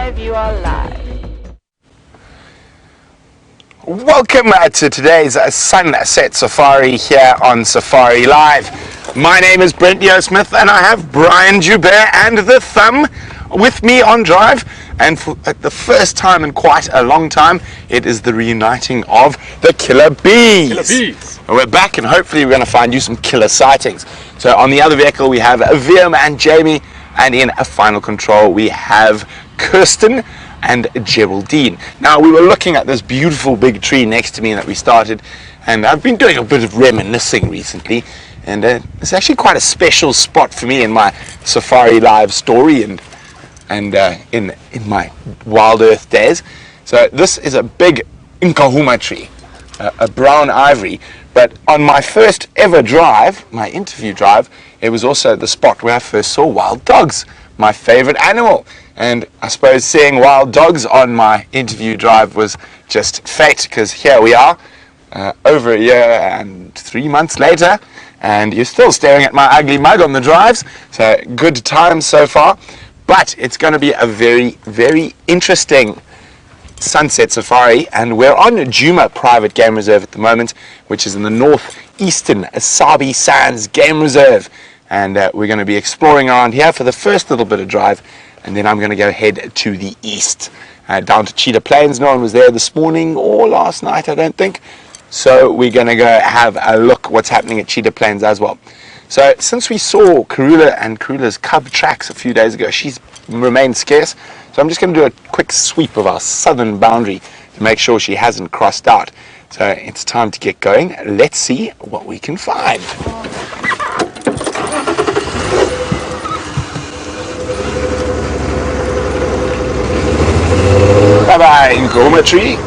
live, you are live. Welcome to today's Sunset Safari here on Safari Live. My name is Nat.Geo Smith and I have Brian Joubert and the Thumb with me on drive. And for the first time in quite a long time, it is the reuniting of the killer bees. Killer bees. We're back and hopefully we're going to find you some killer sightings. So on the other vehicle we have Liam and Jamie, and in a final control we have Kirsten and Geraldine. Now we were looking at this beautiful big tree next to me that we started, and I've been doing a bit of reminiscing recently, and it's actually quite a special spot for me in my Safari Live story and in my Wild Earth days. So this is a big Inkanyeni tree, a brown ivory, but on my first ever drive, my interview drive, it was also the spot where I first saw wild dogs, my favorite animal. And I suppose seeing wild dogs on my interview drive was just fate, because here we are, over a year and 3 months later, and you're still staring at my ugly mug on the drives. So good times so far. But it's going to be a very, very interesting sunset safari, and we're on Djuma Private Game Reserve at the moment, which is in the northeastern Asabi Sands Game Reserve. And we're going to be exploring around here for the first little bit of drive, and then I'm going to go head to the east, down to Cheetah Plains. No one was there this morning or last night, I don't think. So we're going to go have a look what's happening at Cheetah Plains as well. So since we saw Karula and Karula's cub tracks a few days ago, she's remained scarce. So I'm just going to do a quick sweep of our southern boundary to make sure she hasn't crossed out. So it's time to get going. Let's see what we can find. Bye-bye, Inkanyeni tree.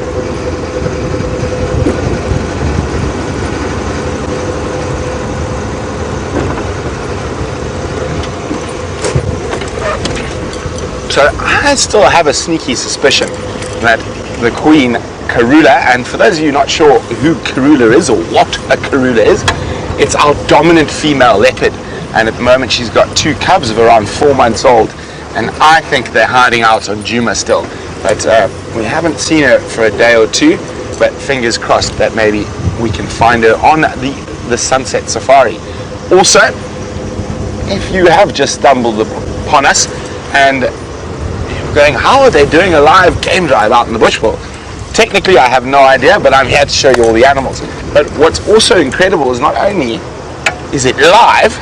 So I still have a sneaky suspicion that the queen Karula, and for those of you not sure who Karula is or what a Karula is, it's our dominant female leopard, and at the moment she's got 2 cubs of around 4 months old, and I think they're hiding out on Djuma still, but we haven't seen her for a day or 2, but fingers crossed that maybe we can find her on the sunset safari. Also, if you have just stumbled upon us and going, how are they doing a live game drive out in the bush? Well, technically I have no idea, but I'm here to show you all the animals. But what's also incredible is not only is it live,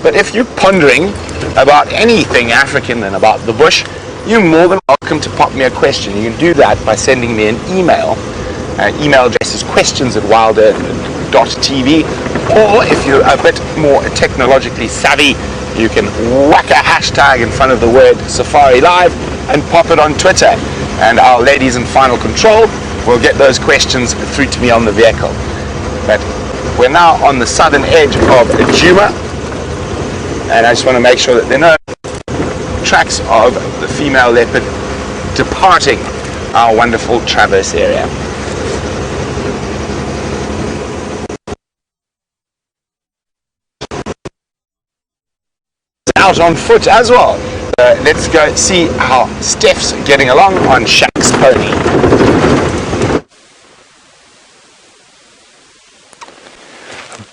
but if you're pondering about anything African and about the bush, you're more than welcome to pop me a question. You can do that by sending me an email. Email address is questions@WildEarthTV, or if you're a bit more technologically savvy, you can whack a hashtag in front of the word Safari Live and pop it on Twitter, and our ladies in final control will get those questions through to me on the vehicle. But we're now on the southern edge of Djuma, and I just want to make sure that there are no tracks of the female leopard departing our wonderful traverse area. Out on foot as well. Let's go see how Steph's getting along on Shaq's pony.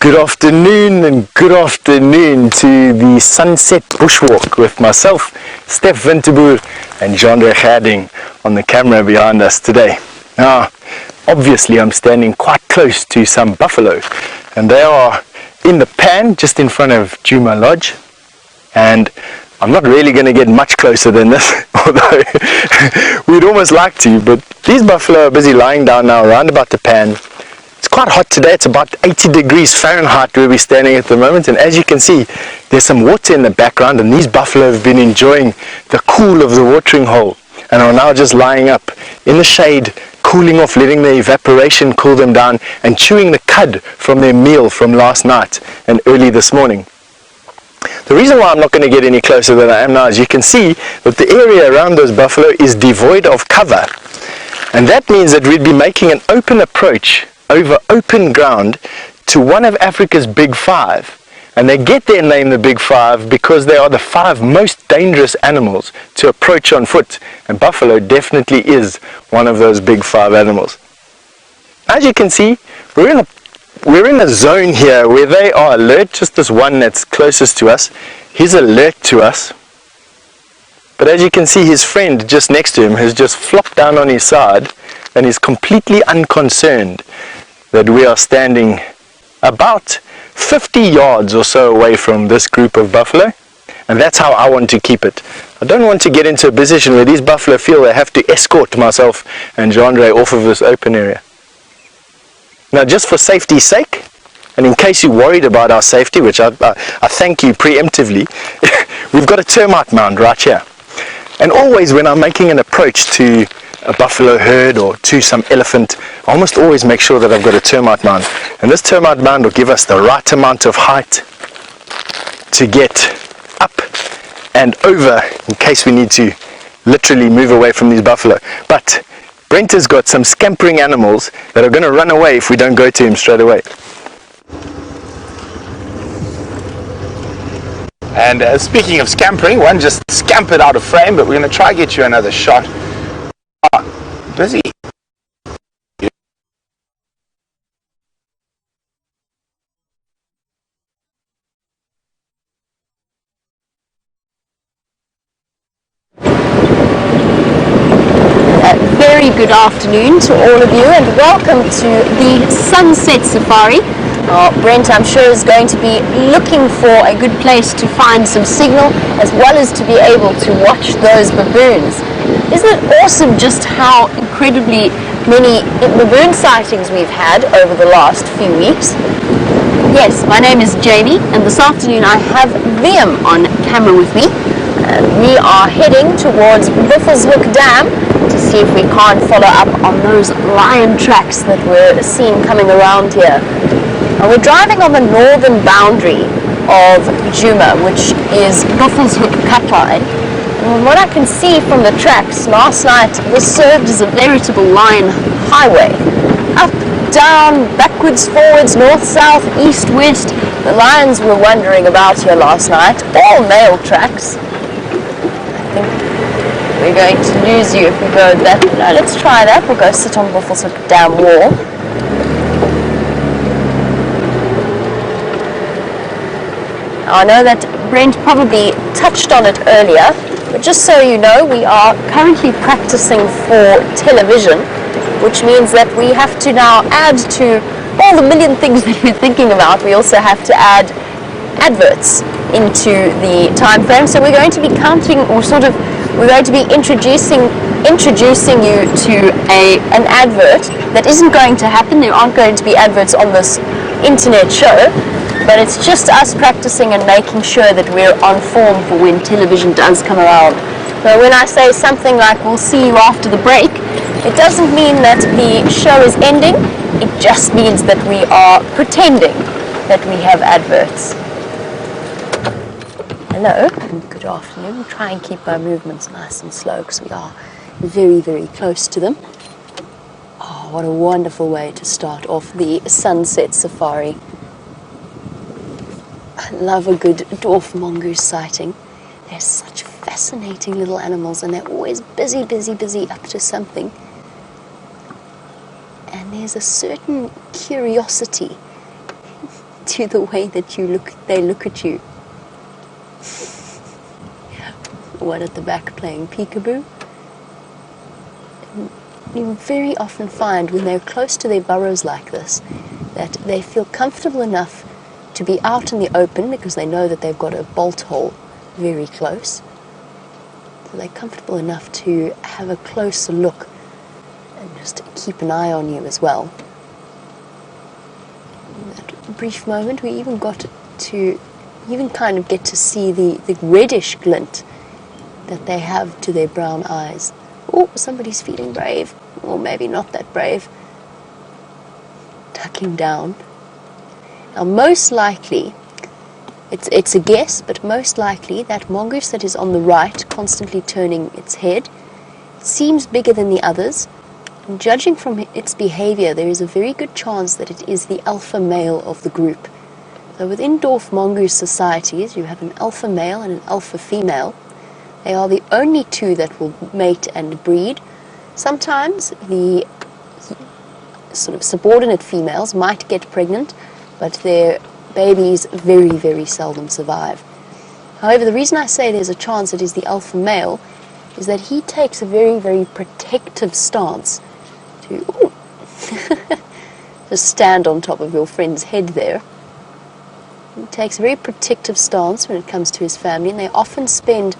Good afternoon and good afternoon to the sunset bushwalk with myself, Steph Winterboer, and Jean-Andre Gerding on the camera behind us today. Now, obviously I'm standing quite close to some buffalo, and they are in the pan just in front of Djuma Lodge. And I'm not really going to get much closer than this, although we'd almost like to, but these buffalo are busy lying down now around about the pan. It's quite hot today. It's about 80 degrees Fahrenheit where we're standing at the moment, and as you can see, there's some water in the background, and these buffalo have been enjoying the cool of the watering hole and are now just lying up in the shade, cooling off, letting the evaporation cool them down, and chewing the cud from their meal from last night and early this morning. The reason why I'm not going to get any closer than I am now is you can see that the area around those buffalo is devoid of cover, and that means that we'd be making an open approach over open ground to one of Africa's big 5, And they get their name, the Big Five, because they are the 5 most dangerous animals to approach on foot. And buffalo definitely is one of those Big 5 animals. As you can see, we're in a zone here where they are alert. Just this one that's closest to us, he's alert to us. But as you can see, his friend just next to him has just flopped down on his side and is completely unconcerned that we are standing about 50 yards or so away from this group of buffalo, and that's how I want to keep it. I don't want to get into a position where these buffalo feel they have to escort myself and Jandre off of this open area. Now, just for safety's sake, and in case you're worried about our safety, which I thank you preemptively, we've got a termite mound right here. And always when I'm making an approach to a buffalo herd or to some elephant, I almost always make sure that I've got a termite mound. And this termite mound will give us the right amount of height to get up and over in case we need to literally move away from these buffalo. But Brent has got some scampering animals that are going to run away if we don't go to him straight away. And speaking of scampering, one just scampered out of frame, but we're going to try get you another shot. Busy. Very good afternoon to all of you, and welcome to the Sunset Safari. Brent, I'm sure, is going to be looking for a good place to find some signal, as well as to be able to watch those baboons. Isn't it awesome just how incredibly many baboon sightings we've had over the last few weeks? Yes, my name is Jamie, and this afternoon I have Liam on camera with me. We are heading towards Buffelshoek Dam to see if we can't follow up on those lion tracks that we're seeing coming around here. We're driving on the northern boundary of Djuma, which is Buffelshoek Cutline. And what I can see from the tracks, last night this served as a veritable lion highway. Up, down, backwards, forwards, north, south, east, west. The lions were wandering about here last night, all male tracks. I think we're going to lose you if we go that. No, let's try that. We'll go sit on Buffelshoek Dam wall. I know that Brent probably touched on it earlier, but just so you know, we are currently practicing for television, which means that we have to now add to all the million things that we're thinking about. We also have to add adverts into the time frame. So we're going to be counting, or we're going to be introducing you to an advert that isn't going to happen. There aren't going to be adverts on this internet show. But it's just us practicing and making sure that we're on form for when television does come around. So when I say something like, we'll see you after the break, it doesn't mean that the show is ending. It just means that we are pretending that we have adverts. Hello, and good afternoon. We'll try and keep our movements nice and slow because we are very, very close to them. Oh, what a wonderful way to start off the Sunset Safari. I love a good dwarf mongoose sighting. They're such fascinating little animals, and they're always busy, busy, busy up to something. And there's a certain curiosity to the way that they look at you. One at the back playing peekaboo. You very often find when they're close to their burrows like this that they feel comfortable enough to be out in the open because they know that they've got a bolt hole very close. So they're comfortable enough to have a closer look and just keep an eye on you as well. In that brief moment we even kind of get to see the reddish glint that they have to their brown eyes. Oh, somebody's feeling brave, or maybe not that brave. Tucking down. Now, most likely, it's a guess, but most likely that mongoose that is on the right, constantly turning its head, seems bigger than the others. And judging from its behavior, there is a very good chance that it is the alpha male of the group. So within dwarf mongoose societies, you have an alpha male and an alpha female. They are the only two that will mate and breed. Sometimes the sort of subordinate females might get pregnant, but their babies very, very seldom survive. However, the reason I say there's a chance it is the alpha male is that he takes a very, very protective stance to just stand on top of your friend's head there. He takes a very protective stance when it comes to his family, and they often spend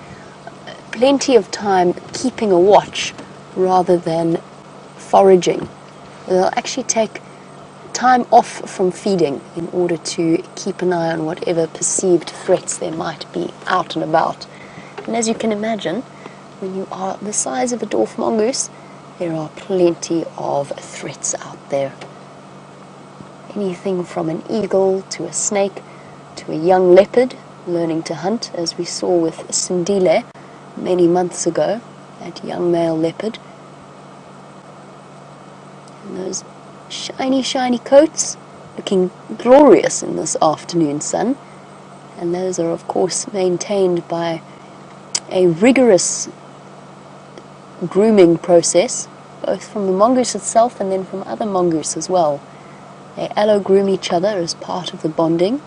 plenty of time keeping a watch rather than foraging. They'll actually take time off from feeding in order to keep an eye on whatever perceived threats there might be out and about. And as you can imagine, when you are the size of a dwarf mongoose, there are plenty of threats out there. Anything from an eagle to a snake to a young leopard learning to hunt, as we saw with Sindile many months ago, that young male leopard. And those shiny, shiny coats looking glorious in this afternoon sun. And those are, of course, maintained by a rigorous grooming process, both from the mongoose itself and then from other mongoose as well. They allo-groom each other as part of the bonding.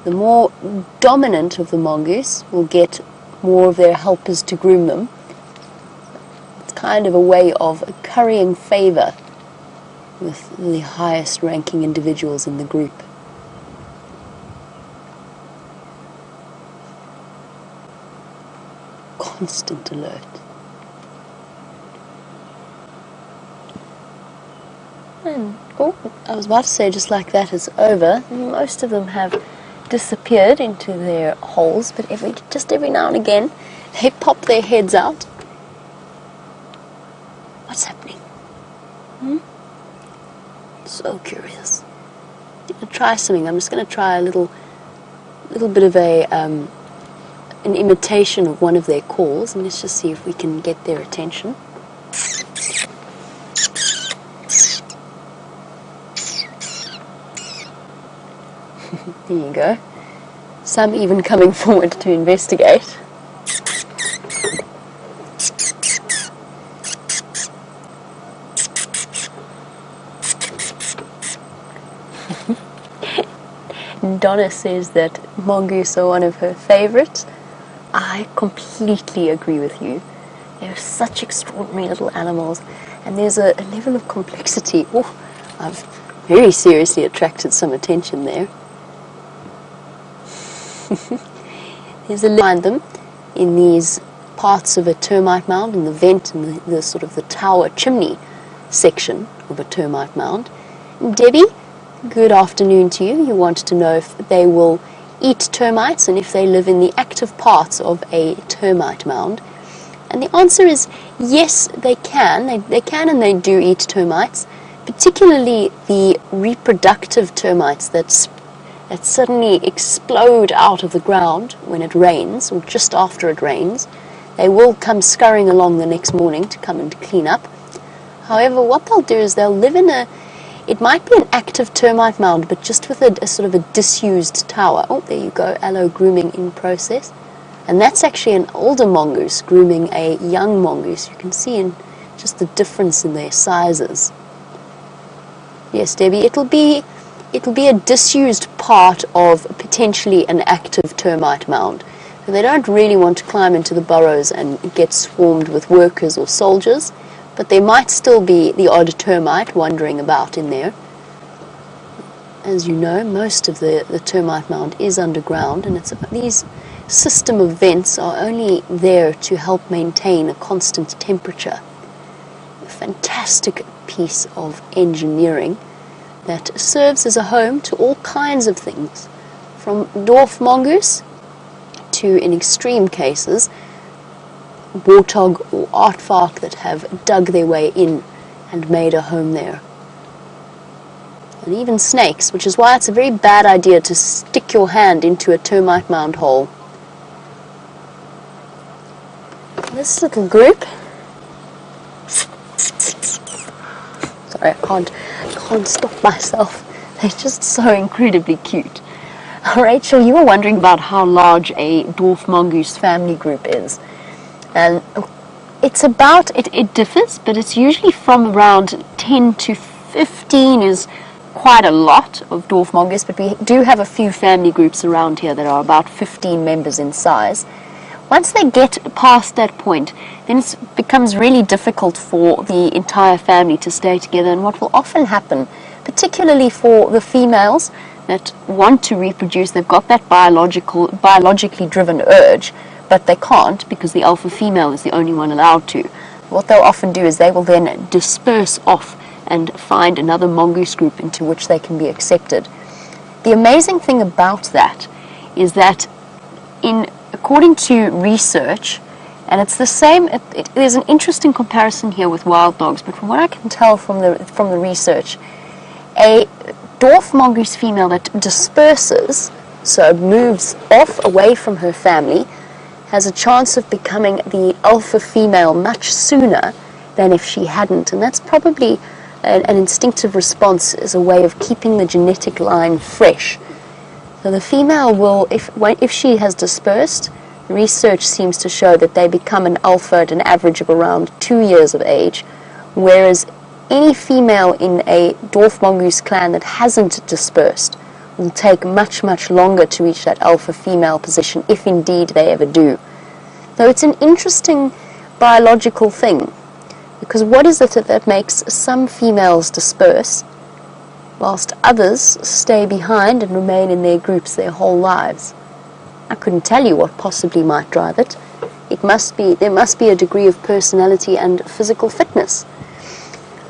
The more dominant of the mongoose will get more of their helpers to groom them. It's kind of a way of currying favor with the highest ranking individuals in the group. Constant alert. And, oh, I was about to say just like that it's over. Most of them have disappeared into their holes, but just every now and again they pop their heads out. What's happening? So curious. I'm going to try something. I'm just going to try a little bit of an imitation of one of their calls, and let's just see if we can get their attention. There you go. Some even coming forward to investigate. Donna says that mongoose are one of her favorites. I completely agree with you. They're such extraordinary little animals, and there's a level of complexity. Oh, I've very seriously attracted some attention there. There's a find them in these parts of a termite mound, in the vent and the sort of the tower chimney section of a termite mound. And Debbie, good afternoon to you. You wanted to know if they will eat termites and if they live in the active parts of a termite mound. And the answer is yes, they can. They can and they do eat termites, particularly the reproductive termites that suddenly explode out of the ground when it rains or just after it rains. They will come scurrying along the next morning to come and clean up. However, what they'll do is they'll live in it might be an active termite mound, but just with a sort of a disused tower. Oh, there you go, allo grooming in process. And that's actually an older mongoose grooming a young mongoose. You can see in just the difference in their sizes. Yes, Debbie, it'll be a disused part of potentially an active termite mound. So they don't really want to climb into the burrows and get swarmed with workers or soldiers, but there might still be the odd termite wandering about in there. As you know, most of the termite mound is underground, and these system of vents are only there to help maintain a constant temperature. A fantastic piece of engineering that serves as a home to all kinds of things, from dwarf mongoose to, in extreme cases, warthog or aardvark that have dug their way in and made a home there. And even snakes, which is why it's a very bad idea to stick your hand into a termite mound hole. This little group, sorry, I can't stop myself. They're just so incredibly cute. Rachel, you were wondering about how large a dwarf mongoose family group is. And it's about, it differs, but it's usually from around 10 to 15 is quite a lot of dwarf mongoose, but we do have a few family groups around here that are about 15 members in size. Once they get past that point, then it becomes really difficult for the entire family to stay together, and what will often happen, particularly for the females that want to reproduce, they've got that biologically driven urge, but they can't because the alpha female is the only one allowed to. What they'll often do is they will then disperse off and find another mongoose group into which they can be accepted. The amazing thing about that is that according to research, and it's the same, there's an interesting comparison here with wild dogs, but from what I can tell from the research, a dwarf mongoose female that disperses, so moves off away from her family, has a chance of becoming the alpha female much sooner than if she hadn't, and that's probably an instinctive response as a way of keeping the genetic line fresh. So the female will, if she has dispersed, research seems to show that they become an alpha at an average of around 2 years of age, whereas any female in a dwarf mongoose clan that hasn't dispersed will take much, much longer to reach that alpha female position, if indeed they ever do. So it's an interesting biological thing, because what is it that makes some females disperse whilst others stay behind and remain in their groups their whole lives? I couldn't tell you what possibly might drive it. There must be a degree of personality and physical fitness.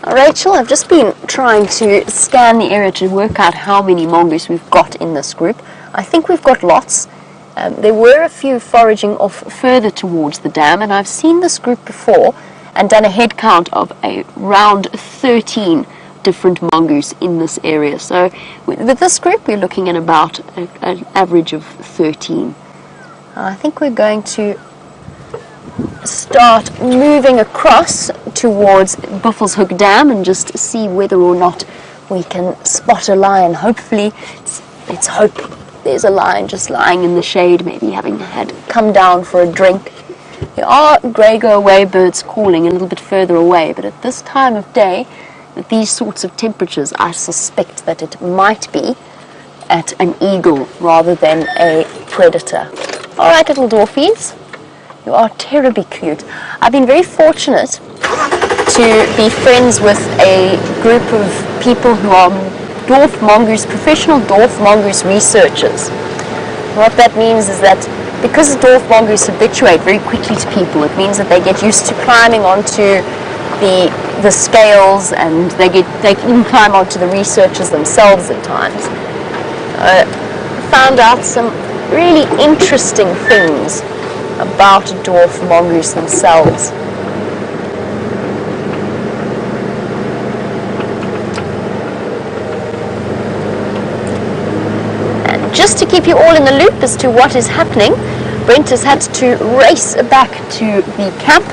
Rachel, I've just been trying to scan the area to work out how many mongoose we've got in this group. I think we've got lots. There were a few foraging off further towards the dam, and I've seen this group before and done a head count of around 13 different mongoose in this area. So with this group, we're looking at about an average of 13. I think we're going to start moving across towards Buffelshoek Dam and just see whether or not we can spot a lion. Hopefully, let's hope there's a lion just lying in the shade, maybe having come down for a drink. There are grey go-away birds calling a little bit further away, but at this time of day, at these sorts of temperatures, I suspect that it might be at an eagle rather than a predator. All right, little dwarfies. You are terribly cute. I've been very fortunate to be friends with a group of people who are professional dwarf mongoose researchers. What that means is that because dwarf mongoose habituate very quickly to people, it means that they get used to climbing onto the scales, and they can even climb onto the researchers themselves at times. Found out some really interesting things about dwarf mongoose themselves. And just to keep you all in the loop as to what is happening, Brent has had to race back to the camp.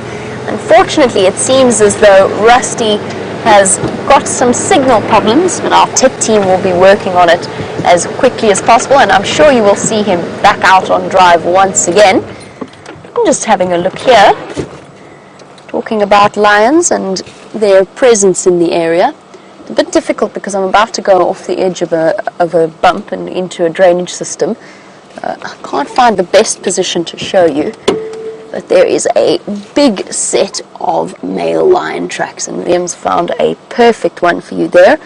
Unfortunately, it seems as though Rusty has got some signal problems, but our tech team will be working on it as quickly as possible, and I'm sure you will see him back out on drive once again. I'm just having a look here, talking about lions and their presence in the area. It's a bit difficult because I'm about to go off the edge of a bump and into a drainage system. I can't find the best position to show you, but there is a big set of male lion tracks, and Liam's found a perfect one for you there.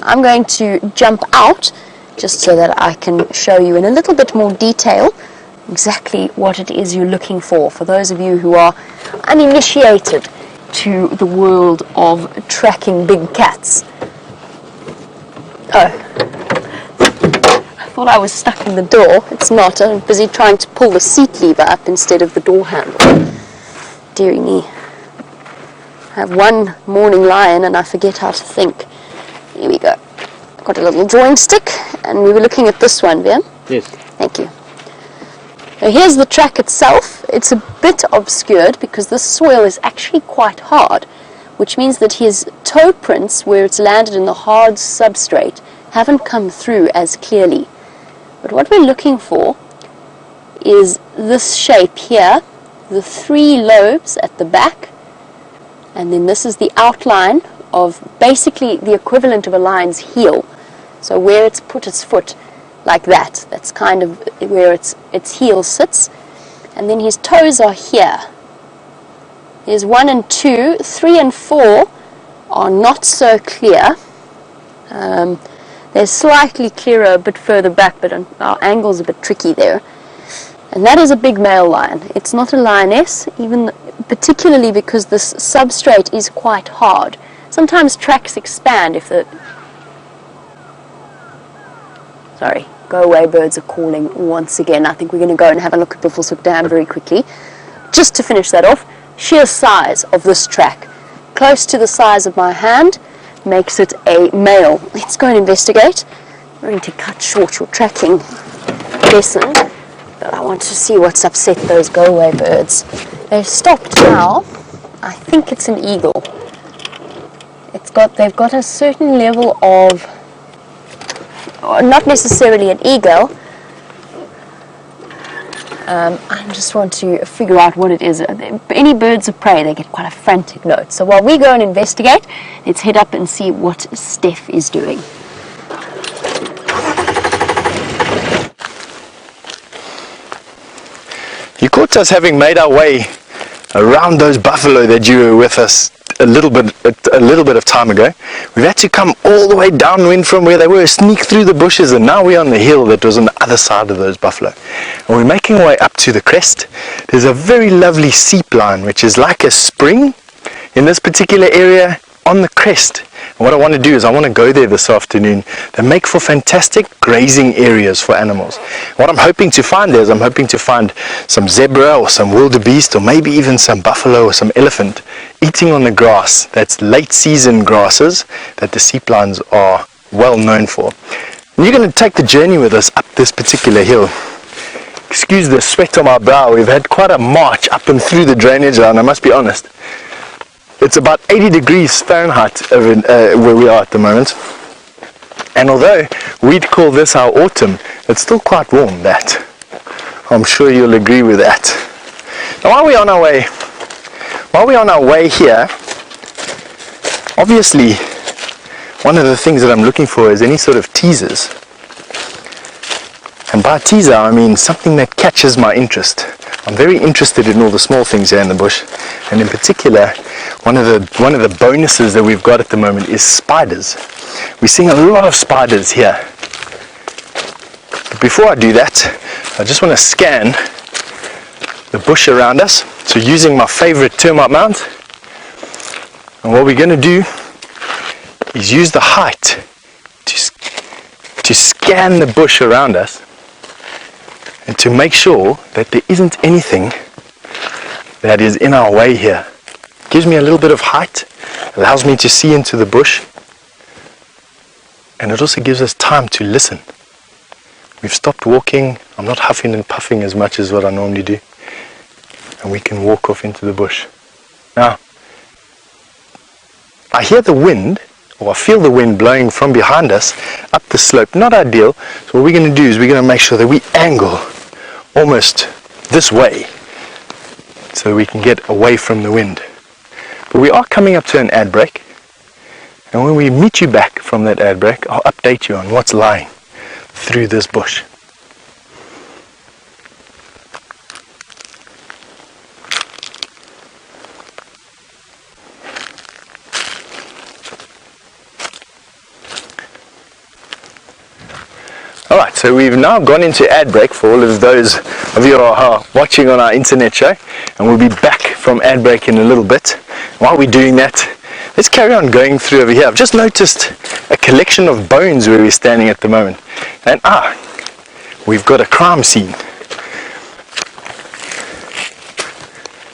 I'm going to jump out just so that I can show you in a little bit more detail exactly what it is you're looking for those of you who are uninitiated to the world of tracking big cats. Oh, I thought I was stuck in the door. It's not. I'm busy trying to pull the seat lever up instead of the door handle. Dearie me. I have one morning lion and I forget how to think. Here we go. I've got a little drawing stick, and we were looking at this one, Liam. Yes. Thank you. Now here's the track itself. It's a bit obscured because the soil is actually quite hard, which means that his toe prints, where it's landed in the hard substrate, haven't come through as clearly. But what we're looking for is this shape here, the 3 lobes at the back, and then this is the outline of basically the equivalent of a lion's heel. So where it's put its foot like that, that's kind of where its heel sits. And then his toes are here. There's 1 and 2, 3 and 4 are not so clear. They're slightly clearer a bit further back, but our angle's a bit tricky there. And that is a big male lion. It's not a lioness, even particularly because this substrate is quite hard. Sometimes tracks expand if the... Sorry, go away birds are calling once again. I think we're going to go and have a look at Buffelshoek Dam very quickly. Just to finish that off, sheer size of this track, close to the size of my hand, makes it a male. Let's go and investigate. I'm going to cut short your tracking lesson, but I want to see what's upset those go-away birds. They've stopped now. I think it's an eagle. They've got a certain level of, not necessarily an eagle. I just want to figure out what it is. Any birds of prey, they get quite a frantic note. So while we go and investigate, let's head up and see what Steph is doing. You caught us having made our way around those buffalo that you were with us a little bit of time ago. We've had to come all the way downwind from where they were, sneak through the bushes, and now we're on the hill that was on the other side of those buffalo. And we're making our way up to the crest. There's a very lovely seep line, which is like a spring in this particular area on the crest. And what I want to do is I want to go there this afternoon. They make for fantastic grazing areas for animals. What I'm hoping to find there is I'm hoping to find some zebra or some wildebeest or maybe even some buffalo or some elephant eating on the grass. That's late season grasses that the seep lines are well known for. And you're going to take the journey with us up this particular hill. Excuse the sweat on my brow. We've had quite a march up and through the drainage line, I must be honest. It's about 80 degrees Fahrenheit where we are at the moment. And although we'd call this our autumn, it's still quite warm, that. I'm sure you'll agree with that. Now while we're on our way here, obviously one of the things that I'm looking for is any sort of teasers. And by teaser I mean something that catches my interest. I'm very interested in all the small things here in the bush, and in particular one of the bonuses that we've got at the moment is spiders. We're seeing a lot of spiders here. But before I do that, I just want to scan the bush around us. So using my favorite termite mount, and what we're going to do is use the height to scan the bush around us and to make sure that there isn't anything that is in our way here. Gives me a little bit of height, allows me to see into the bush, and it also gives us time to listen. We've stopped walking, I'm not huffing and puffing as much as what I normally do, and we can walk off into the bush. Now, I hear the wind, or I feel the wind blowing from behind us up the slope. Not ideal, so what we're going to do is we're going to make sure that we angle almost this way so we can get away from the wind. But we are coming up to an ad break, and when we meet you back from that ad break, I'll update you on what's lying through this bush. Alright, so we've now gone into ad break for all of those of you who are watching on our internet show, and we'll be back from ad break in a little bit. While we're doing that, let's carry on going through over here. I've just noticed a collection of bones where we're standing at the moment, and we've got a crime scene.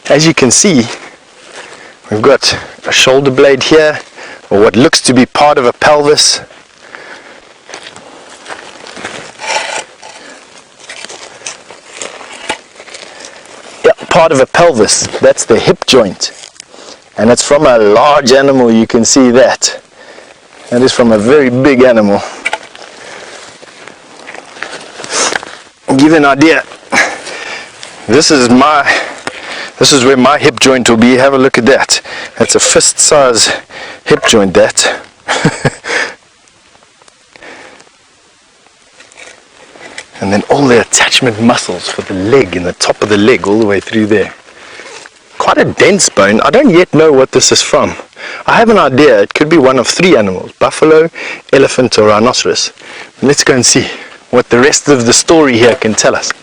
As you can see, we've got a shoulder blade here, or what looks to be part of a pelvis. Part of a pelvis, that's the hip joint, and it's from a large animal. You can see that is from a very big animal. give you an idea, this is where my hip joint will be. Have a look at that. That's a fist size hip joint, that. And then all the attachment muscles for the leg and the top of the leg all the way through there. Quite a dense bone. I don't yet know what this is from. I have an idea. It could be one of 3 animals: buffalo, elephant, or rhinoceros. Let's go and see what the rest of the story here can tell us.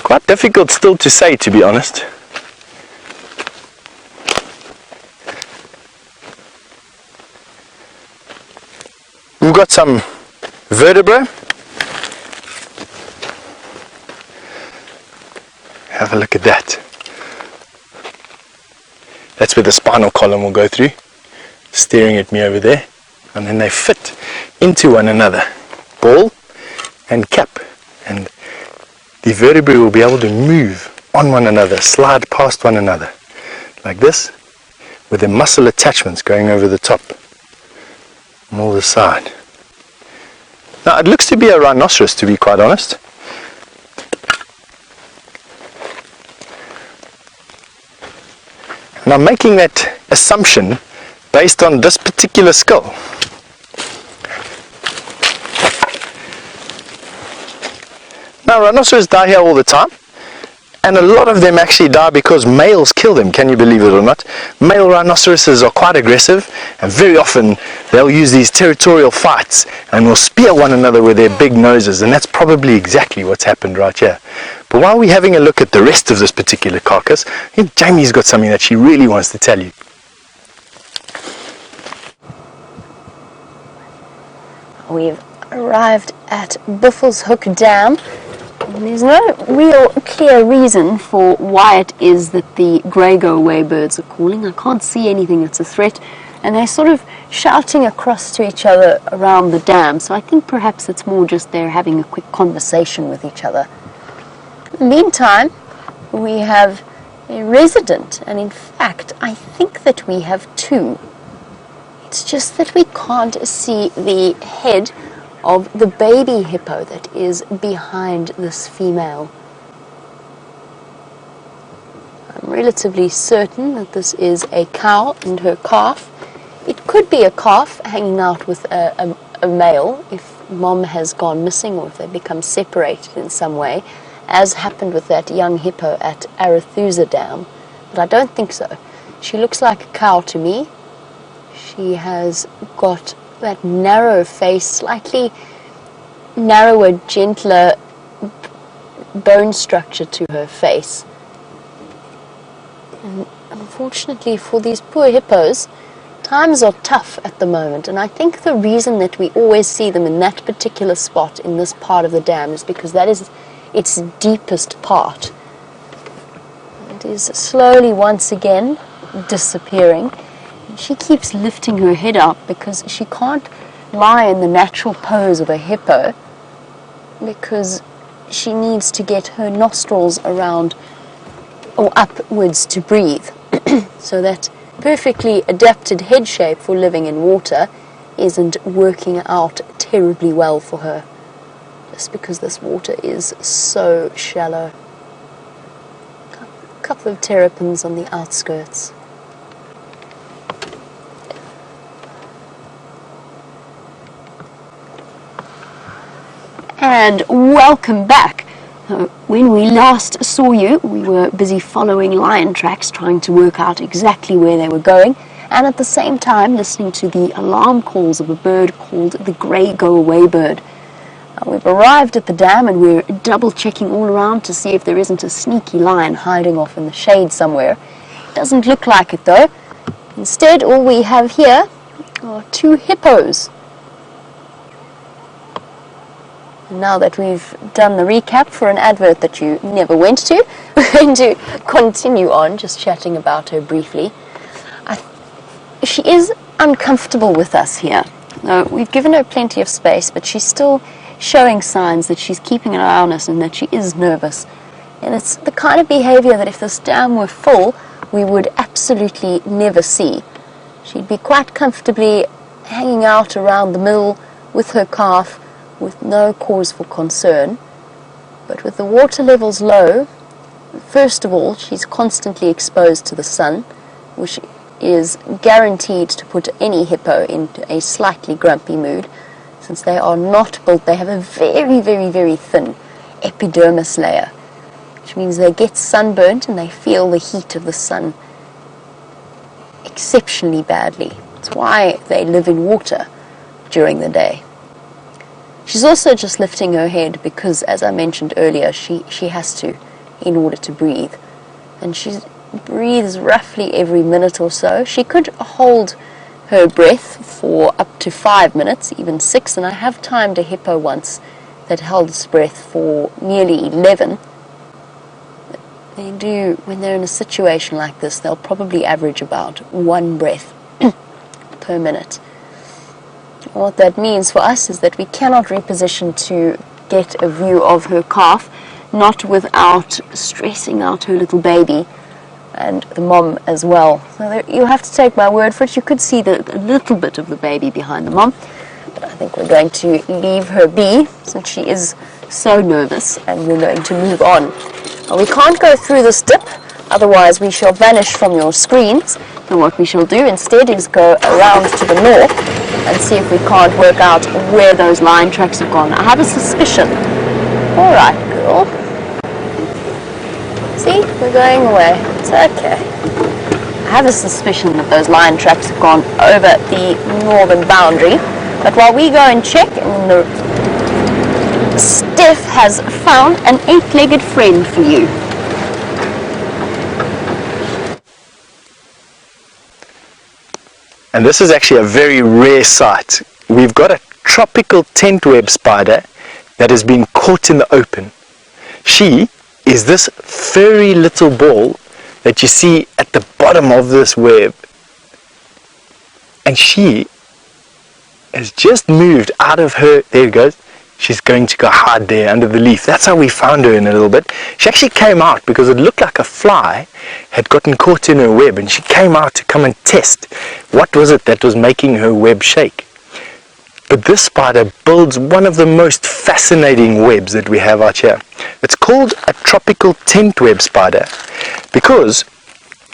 Quite difficult still to say, to be honest. We've got some vertebrae. Have a look at that. That's where the spinal column will go through, staring at me over there. And then they fit into one another, ball and cap. And the vertebrae will be able to move on one another, slide past one another, like this, with the muscle attachments going over the top on all the side. Now it looks to be a rhinoceros, to be quite honest. And I'm making that assumption based on this particular skull. Now rhinoceros die here all the time, and a lot of them actually die because males kill them. Can you believe it or not? Male rhinoceroses are quite aggressive, and very often they'll use these territorial fights and will spear one another with their big noses, and that's probably exactly what's happened right here. But while we're having a look at the rest of this particular carcass, I think Jamie's got something that she really wants to tell you. We've arrived at Buffelshoek Dam. There's no real clear reason for why it is that the grey go-away birds are calling. I can't see anything that's a threat, and they're sort of shouting across to each other around the dam, so I think perhaps it's more just they're having a quick conversation with each other. In the meantime, we have a resident, and in fact I think that we have 2. It's just that we can't see the head of the baby hippo that is behind this female. I'm relatively certain that this is a cow and her calf. It could be a calf hanging out with a male if mom has gone missing or if they become separated in some way, as happened with that young hippo at Arathusa Dam, but I don't think so. She looks like a cow to me. She has got that narrow face, slightly narrower, gentler bone structure to her face. And unfortunately for these poor hippos, times are tough at the moment, and I think the reason that we always see them in that particular spot in this part of the dam is because that is its deepest part. It is slowly once again disappearing. She keeps lifting her head up because she can't lie in the natural pose of a hippo because she needs to get her nostrils around or upwards to breathe. So that perfectly adapted head shape for living in water isn't working out terribly well for her, just because this water is so shallow. A couple of terrapins on the outskirts. And welcome back. When we last saw you, we were busy following lion tracks, trying to work out exactly where they were going, and at the same time listening to the alarm calls of a bird called the grey go-away bird. We've arrived at the dam and we're double checking all around to see if there isn't a sneaky lion hiding off in the shade somewhere. Doesn't look like it though. Instead, all we have here are 2 hippos. Now that we've done the recap for an advert that you never went to, we're going to continue on, just chatting about her briefly. She is uncomfortable with us here. We've given her plenty of space, but she's still showing signs that she's keeping an eye on us and that she is nervous. And it's the kind of behavior that if this dam were full, we would absolutely never see. She'd be quite comfortably hanging out around the mill with her calf with no cause for concern. But with the water levels low, first of all, she's constantly exposed to the sun, which is guaranteed to put any hippo into a slightly grumpy mood, since they are not built, they have a very, very, very thin epidermis layer, which means they get sunburnt and they feel the heat of the sun exceptionally badly. That's why they live in water during the day. She's also just lifting her head because, as I mentioned earlier, she has to in order to breathe. And she breathes roughly every minute or so. She could hold her breath for up to 5 minutes, even 6, and I have timed a hippo once that held its breath for nearly 11. They do, when they're in a situation like this, they'll probably average about 1 breath per minute. What that means for us is that we cannot reposition to get a view of her calf, not without stressing out her little baby and the mom as well. So there, you'll have to take my word for it. You could see a little bit of the baby behind the mom, but I think we're going to leave her be since she is so nervous, and we're going to move on. Now, we can't go through this dip, otherwise we shall vanish from your screens. And what we shall do instead is go around to the north and see if we can't work out where those lion tracks have gone. I have a suspicion. All right, girl. See, we're going away. It's okay. I have a suspicion that those lion tracks have gone over the northern boundary. But while we go and check, Steph has found an 8-legged friend for you. And this is actually a very rare sight. We've got a tropical tent web spider that has been caught in the open. She is this furry little ball that you see at the bottom of this web. And she has just moved out of her, there it goes, she's going to go hide there under the leaf. That's how we found her in a little bit. She actually came out because it looked like a fly had gotten caught in her web, and she came out to come and test what was it that was making her web shake. But this spider builds one of the most fascinating webs that we have out here. It's called a tropical tent web spider because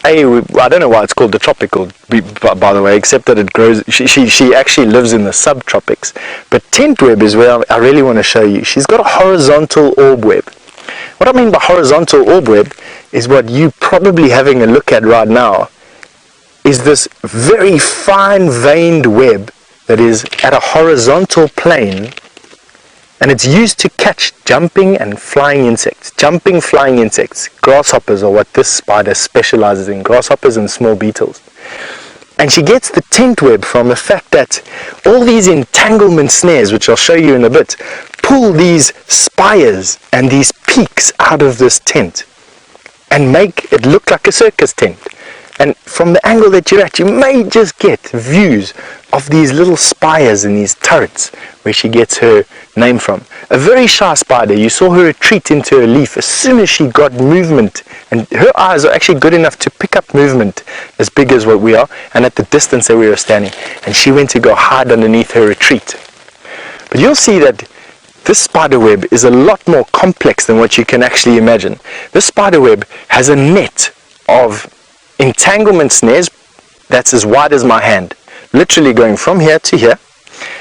I don't know why it's called the tropical, by the way, except that it grows. She actually lives in the subtropics. But tent web is where I really want to show you. She's got a horizontal orb web. What I mean by horizontal orb web is what you probably having a look at right now is this very fine veined web that is at a horizontal plane, and it's used to catch jumping and flying insects. Jumping, flying insects. Grasshoppers are what this spider specializes in, grasshoppers and small beetles. And she gets the tent web from the fact that all these entanglement snares, which I'll show you in a bit, pull these spires and these peaks out of this tent and make it look like a circus tent. And from the angle that you're at, you may just get views of these little spires and these turrets where she gets her name from. A very shy spider. You saw her retreat into a leaf as soon as she got movement, and her eyes are actually good enough to pick up movement as big as what we are and at the distance that we were standing, and she went to go hide underneath her retreat. But you'll see that this spider web is a lot more complex than what you can actually imagine. This spider web has a net of entanglement snares that's as wide as my hand, literally going from here to here.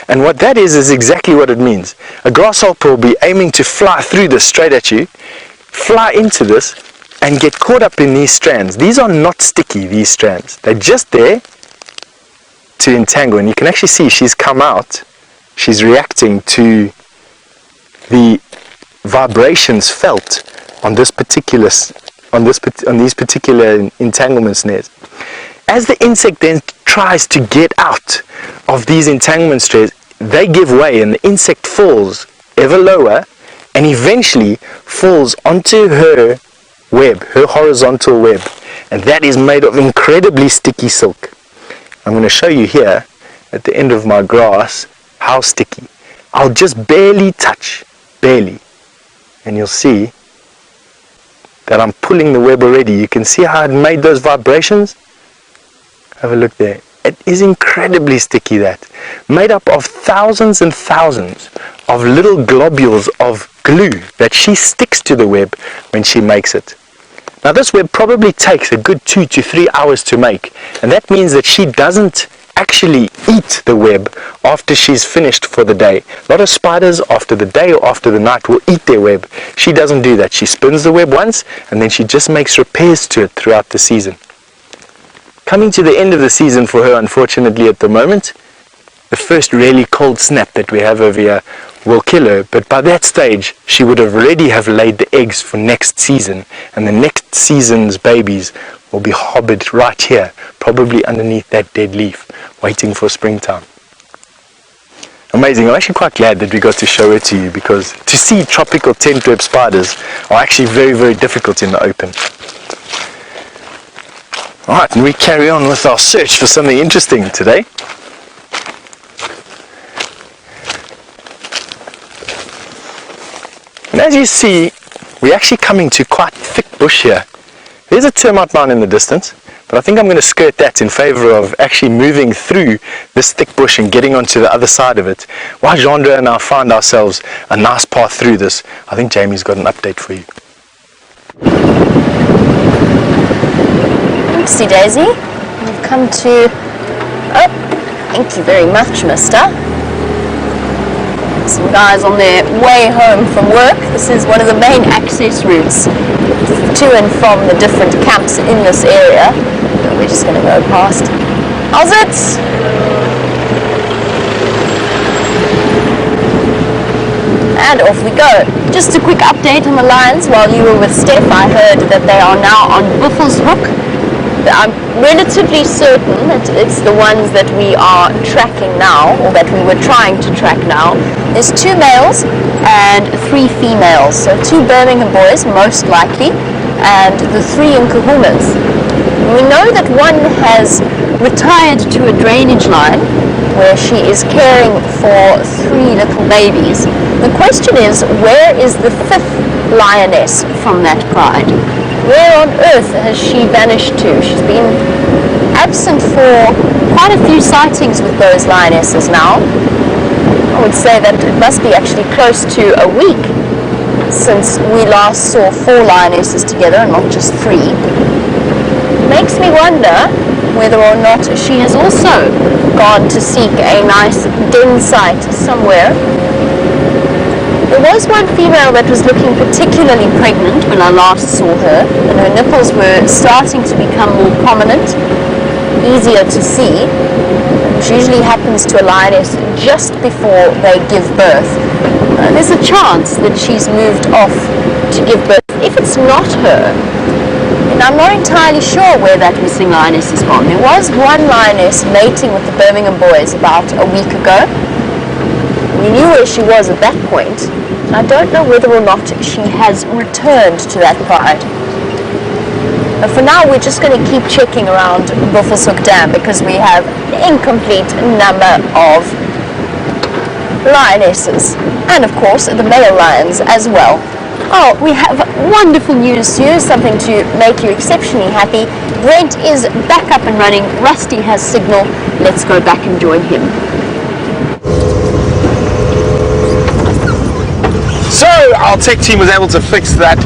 And what that is exactly what it means. A grasshopper will be aiming to fly through this straight at you, fly into this, and get caught up in these strands. These are not sticky, these strands. They're just there to entangle. And you can actually see she's come out. She's reacting to the vibrations felt on this particular on these particular entanglement snares. As the insect then tries to get out of these entanglement snares, they give way and the insect falls ever lower and eventually falls onto her web, her horizontal web, and that is made of incredibly sticky silk. I'm going to show you here at the end of my grass how sticky. I'll just barely touch, barely, and you'll see that I'm pulling the web already. You can see how it made those vibrations. Have a look there. It is incredibly sticky, that. Made up of thousands and thousands of little globules of glue that she sticks to the web when she makes it. Now this web probably takes a good 2 to 3 hours to make, and that means that she doesn't actually eat the web after she's finished for the day. A lot of spiders after the day or after the night will eat their web. She doesn't do that. She spins the web once and then she just makes repairs to it throughout the season. Coming to the end of the season for her, unfortunately, at the moment, the first really cold snap that we have over here will kill her, but by that stage she would have already have laid the eggs for next season, and the next season's babies will be hobbled right here, probably underneath that dead leaf, waiting for springtime. Amazing. I'm actually quite glad that we got to show it to you, because to see tropical tent web spiders are actually very, very difficult in the open. Alright, and we carry on with our search for something interesting today. And as you see, we're actually coming to quite thick bush here. There's a termite mound in the distance, but I think I'm going to skirt that in favor of actually moving through this thick bush and getting onto the other side of it. While Jean-Dre and I find ourselves a nice path through this, I think Jamie's got an update for you. Oopsie daisy, we've come to, oh, thank you very much, mister. Some guys on their way home from work. This is one of the main access routes to and from the different camps in this area. We're just going to go past. How's it? And off we go. Just a quick update on the lions. While you were with Steph, I heard that they are now on Buffelshoek. I'm relatively certain that it's the ones that we are tracking now, or that we were trying to track now. There's 2 males and 3 females, so 2 Birmingham boys most likely, and the 3 Nkahumas. We know that one has retired to a drainage line where she is caring for 3 little babies. The question is, where is the 5th lioness from that pride? Where on earth has she vanished to? She's been absent for quite a few sightings with those lionesses now. I would say that it must be actually close to a week since we last saw 4 lionesses together and not just 3. Makes me wonder whether or not she has also gone to seek a nice den site somewhere. There was one female that was looking particularly pregnant when I last saw her, and her nipples were starting to become more prominent, easier to see, which usually happens to a lioness just before they give birth. There's a chance that she's moved off to give birth. If it's not her, and I'm not entirely sure where that missing lioness has gone. There was one lioness mating with the Birmingham boys about a week ago. We knew where she was at that point. I don't know whether or not she has returned to that pride. But for now, we're just going to keep checking around Buffelshoek Dam because we have an incomplete number of lionesses. And of course, the male lions as well. Oh, we have wonderful news to you, something to make you exceptionally happy. Brent is back up and running. Rusty has signal. Let's go back and join him. So our tech team was able to fix that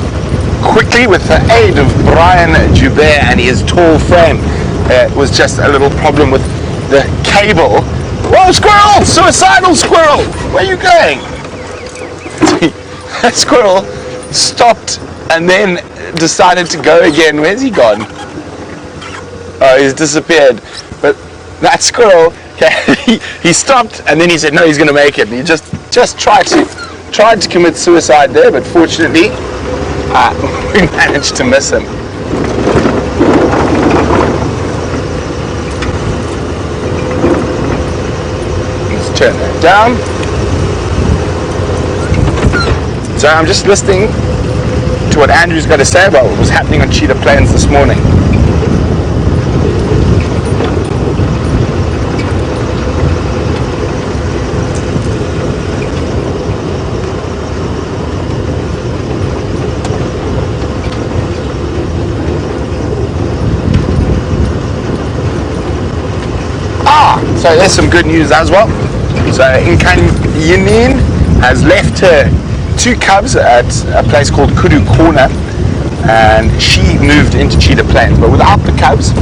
quickly with the aid of Brian Joubert and his tall frame. It was just a little problem with the cable. Whoa, squirrel! Suicidal squirrel! Where are you going? That squirrel stopped and then decided to go again. Where's he gone? Oh, he's disappeared. But that squirrel, he stopped and then he said no, he's going to make it. And he just tried to commit suicide there, but fortunately we managed to miss him. Let's turn that down. So I'm just listening to what Andrew's got to say about what was happening on Cheetah Plains this morning. So there's some good news as well. So Inkanyeni has left her 2 cubs at a place called Kudu Corner, and she moved into Cheetah Plains, but without the cubs.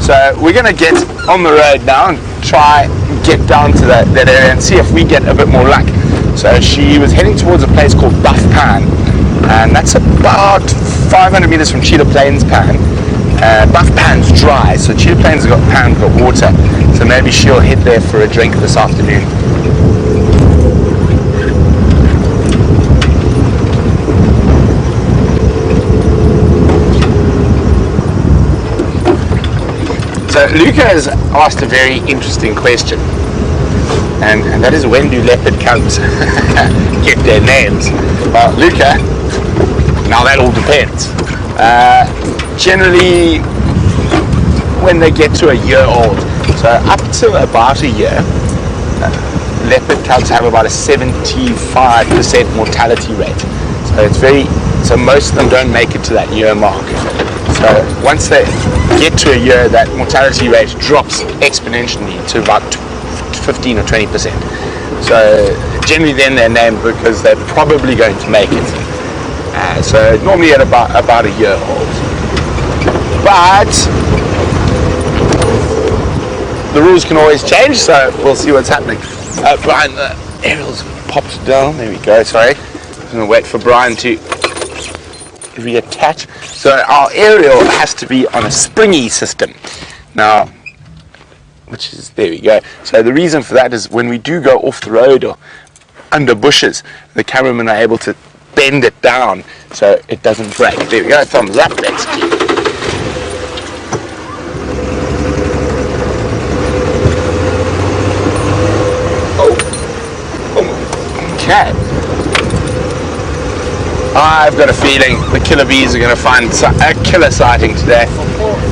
So we're going to get on the road now and try get down to that area and see if we get a bit more luck. So she was heading towards a place called Buff Pan, and that's about 500 meters from Cheetah Plains Pan. Buff Pan's dry, so Cheetah Plains Pan's got water, so maybe she'll head there for a drink this afternoon. So Luca has asked a very interesting question, and that is, when do leopard cubs get their names? Well, Luca, now that all depends. Generally when they get to a year old, so up to about a year, leopard cubs have about a 75% mortality rate. So most of them don't make it to that year mark. So once they get to a year, that mortality rate drops exponentially to about 15 or 20%. So generally then they're named because they're probably going to make it. So normally at about a year old. But the rules can always change, so we'll see what's happening. Brian, the aerial's popped down. There we go, sorry. I'm going to wait for Brian to reattach. So our aerial has to be on a springy system. Now, which is, there we go. So the reason for that is when we do go off the road or under bushes, the cameramen are able to bend it down so it doesn't break. There we go, thumbs up, basically. Okay. I've got a feeling the killer bees are going to find a killer sighting today.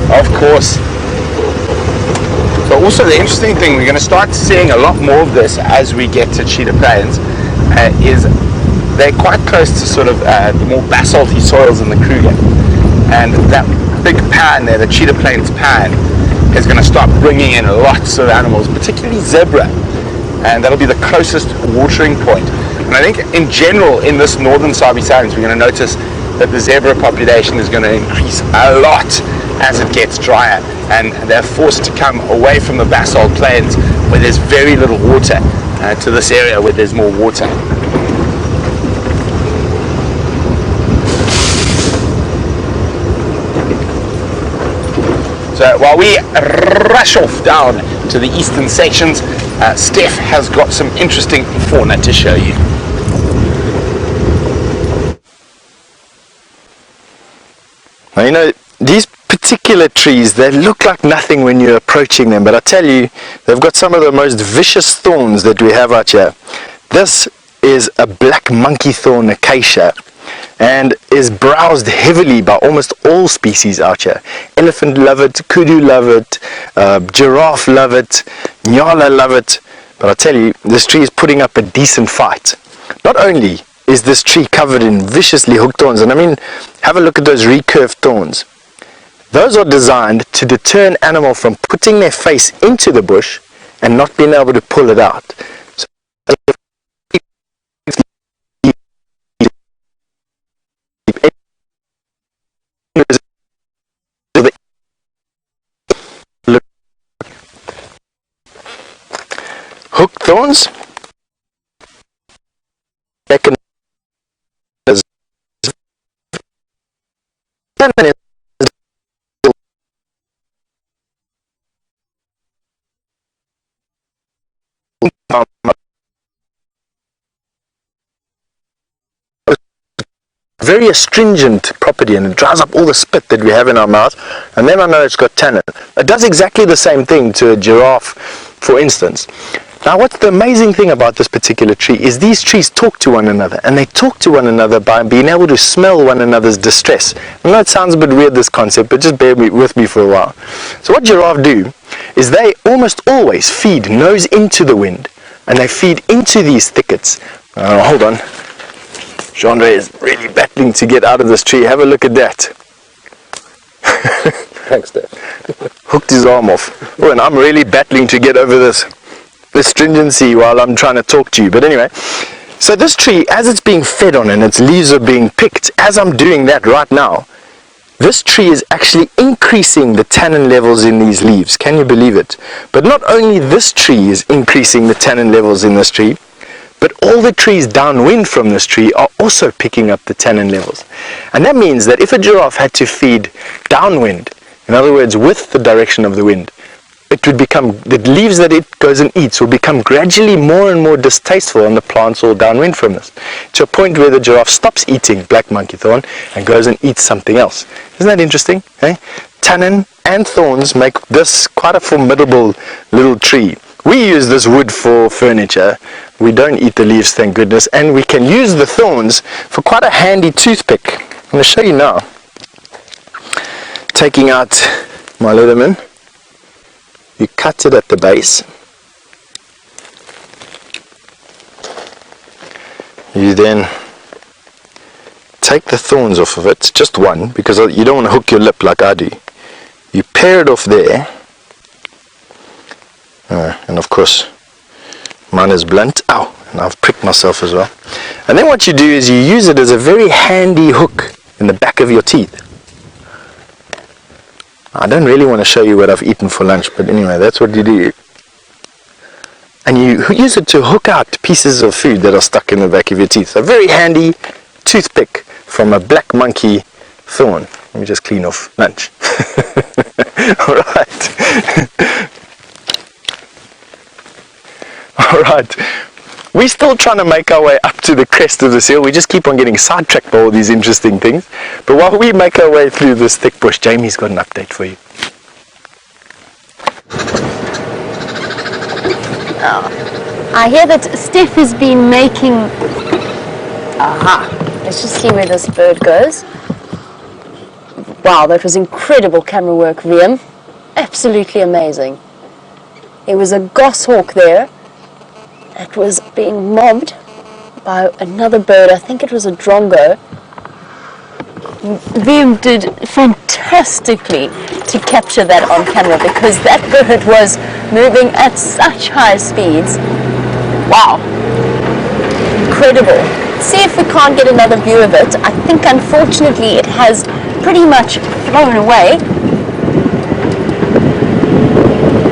Of course. So also the interesting thing, we're going to start seeing a lot more of this as we get to Cheetah Plains, is they're quite close to sort of the more basalty soils in the Kruger. And that big pan there, the Cheetah Plains pan, is going to start bringing in lots of animals, particularly zebra. And that'll be the closest watering point. And I think in general in this northern Sabi Sands we're going to notice that the zebra population is going to increase a lot as it gets drier, and they're forced to come away from the basalt plains where there's very little water to this area where there's more water. So while we rush off down to the eastern sections, Steph has got some interesting fauna to show you. Now, you know, these particular trees, they look like nothing when you're approaching them, but I tell you, they've got some of the most vicious thorns that we have out here. This is a black monkey thorn acacia, and is browsed heavily by almost all species out here. Elephant love it, kudu love it, giraffe love it, nyala love it. But I tell you, this tree is putting up a decent fight. Not only is this tree covered in viciously hooked thorns, and I mean, have a look at those recurved thorns. Those are designed to deter an animal from putting their face into the bush and not being able to pull it out. So, hooked thorns very astringent property, and it dries up all the spit that we have in our mouth, and then I know it's got tannin. It does exactly the same thing to a giraffe, for instance. Now, what's the amazing thing about this particular tree is these trees talk to one another, and they talk to one another by being able to smell one another's distress. I know it sounds a bit weird, this concept, but just bear with me for a while. So what giraffe do is they almost always feed nose into the wind, and they feed into these thickets. Hold on. Jean is really battling to get out of this tree. Have a look at that. Thanks, Dave. Hooked his arm off. Oh, and I'm really battling to get over this astringency while I'm trying to talk to you. But anyway, so this tree, as it's being fed on and its leaves are being picked, as I'm doing that right now, this tree is actually increasing the tannin levels in these leaves. Can you believe it? But not only this tree is increasing the tannin levels in this tree, but all the trees downwind from this tree are also picking up the tannin levels. And that means that if a giraffe had to feed downwind, in other words, with the direction of the wind, it would become, the leaves that it goes and eats will become gradually more and more distasteful on the plants all downwind from this, to a point where the giraffe stops eating black monkey thorn and goes and eats something else. Isn't that interesting? Eh? Tannin and thorns make this quite a formidable little tree. We use this wood for furniture. We don't eat the leaves, thank goodness, and we can use the thorns for quite a handy toothpick. I'm going to show you now. Taking out my leatherman, you cut it at the base. You then take the thorns off of it, just one, because you don't want to hook your lip like I do. You pare it off there. And of course mine is blunt. Ow, and I've pricked myself as well. And then what you do is you use it as a very handy hook in the back of your teeth. I don't really want to show you what I've eaten for lunch, but anyway, that's what you do. And you use it to hook out pieces of food that are stuck in the back of your teeth. A very handy toothpick from a black monkey thorn. Let me just clean off lunch. Alright. Alright, we're still trying to make our way up to the crest of this hill. We just keep on getting sidetracked by all these interesting things. But while we make our way through this thick bush, Jamie's got an update for you. I hear that Steph has been making... Let's just see where this bird goes. Wow, that was incredible camera work, VM. Absolutely amazing. There was a goshawk there that was being mobbed by another bird. I think it was a drongo. VM did fantastically to capture that on camera because that bird was moving at such high speeds. Wow. Incredible. See if we can't get another view of it. I think unfortunately it has pretty much flown away.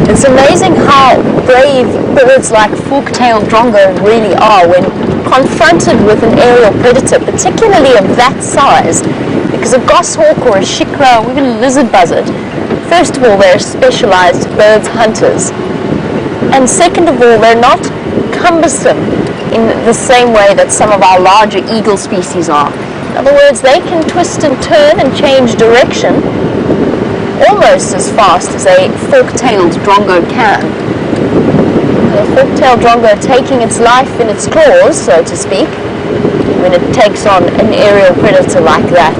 It's amazing how brave birds like fork-tailed drongo really are when confronted with an aerial predator, particularly of that size. Because a goshawk or a shikra or even a lizard buzzard, first of all, they're specialized birds hunters. And second of all, they're not cumbersome in the same way that some of our larger eagle species are. In other words, they can twist and turn and change direction almost as fast as a fork-tailed drongo can. A fork-tailed drongo taking its life in its claws, so to speak, when it takes on an aerial predator like that.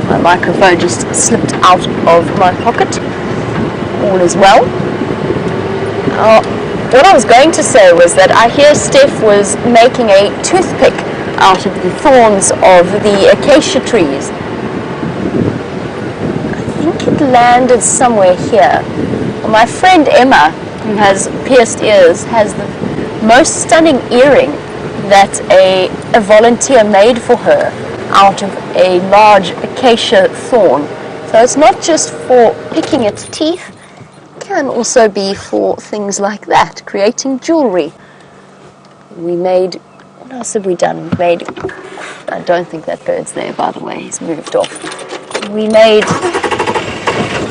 My microphone just slipped out of my pocket. All is well. What I was going to say was that I hear Steph was making a toothpick out of the thorns of the acacia trees. I think it landed somewhere here. Well, my friend Emma, who has pierced ears, has the most stunning earring that a volunteer made for her out of a large acacia thorn. So it's not just for picking its teeth, can also be for things like that, creating jewelry. We made, what else have we done? We made, I don't think that bird's there, by the way, he's moved off. We made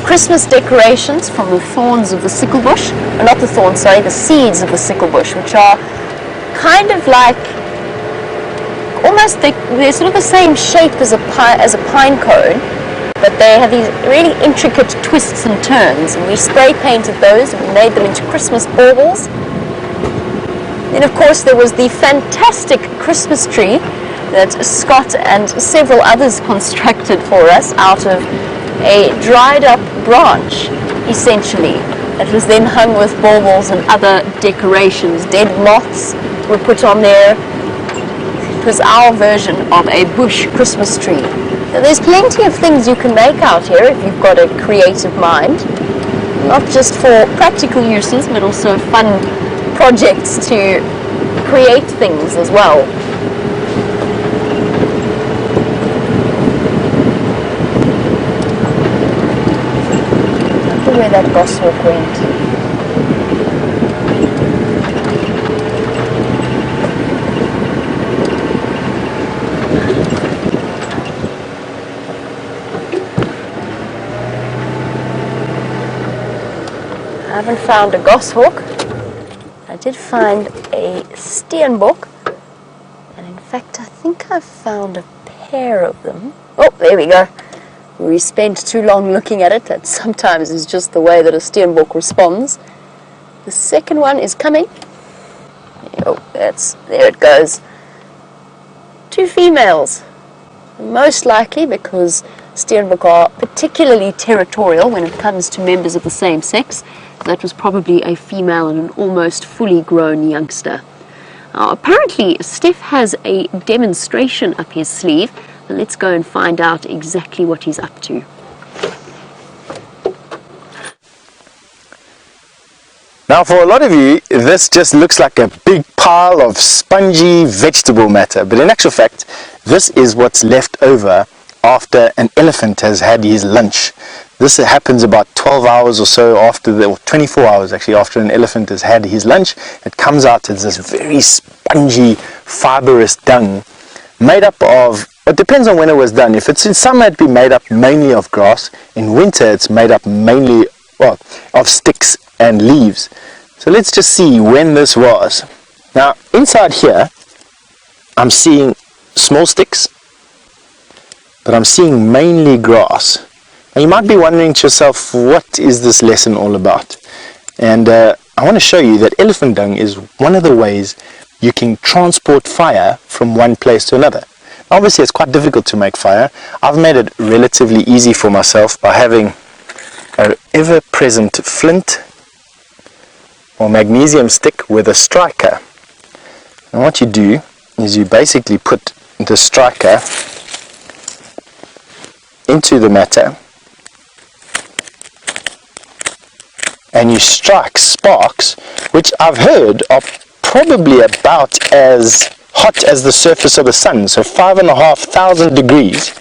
Christmas decorations from the thorns of the sickle bush, or not the thorns, sorry, the seeds of the sickle bush, which are kind of like, almost, they're sort of the same shape as a pine cone, but they have these really intricate twists and turns, and we spray painted those and we made them into Christmas baubles. Then of course there was the fantastic Christmas tree that Scott and several others constructed for us out of a dried up branch, essentially. It was then hung with baubles and other decorations. Dead moths were put on there. is our version of a bush Christmas tree. Now, there's plenty of things you can make out here if you've got a creative mind, not just for practical uses, but also fun projects to create things as well. I wonder where that goshawk went. I haven't found a goshawk. I did find a steenbok, and in fact I think I found a pair of them. Oh, there we go. We spent too long looking at it. That sometimes is just the way that a steenbok responds. The second one is coming. Oh, there it goes. 2 females. Most likely because steenbok are particularly territorial when it comes to members of the same sex. That was probably a female and an almost fully grown youngster. Apparently, Steph has a demonstration up his sleeve. Let's go and find out exactly what he's up to. Now, for a lot of you, this just looks like a big pile of spongy vegetable matter, but in actual fact, this is what's left over after an elephant has had his lunch. This happens about 12 hours or so after, or 24 hours actually, after an elephant has had his lunch. It comes out as this very spongy, fibrous dung made up of, it depends on when it was done. If it's in summer, it'd be made up mainly of grass. In winter, it's made up mainly, well, of sticks and leaves. So let's just see when this was. Now, inside here, I'm seeing small sticks, but I'm seeing mainly grass. Now, you might be wondering to yourself, what is this lesson all about? And I want to show you that elephant dung is one of the ways you can transport fire from one place to another. Obviously, it's quite difficult to make fire. I've made it relatively easy for myself by having an ever-present flint or magnesium stick with a striker. And what you do is you basically put the striker into the matter and you strike sparks, which I've heard are probably about as hot as the surface of the sun, so 5,500 degrees.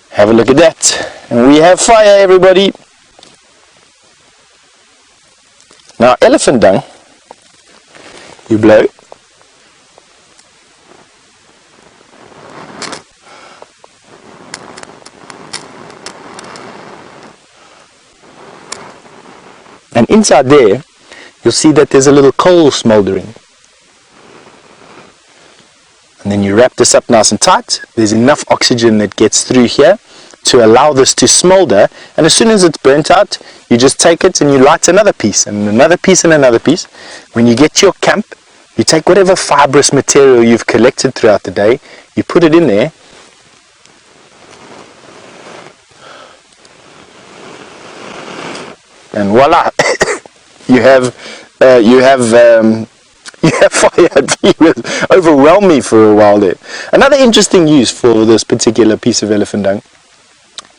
Have a look at that, and we have fire, everybody. Now, elephant dung, you blow, and inside there, you'll see that there's a little coal smoldering. And then you wrap this up nice and tight. There's enough oxygen that gets through here to allow this to smolder. And as soon as it's burnt out, you just take it and you light another piece and another piece and another piece. When you get to your camp, you take whatever fibrous material you've collected throughout the day, you put it in there, and voila, you have fire. It was overwhelmed me for a while there. Another interesting use for this particular piece of elephant dung.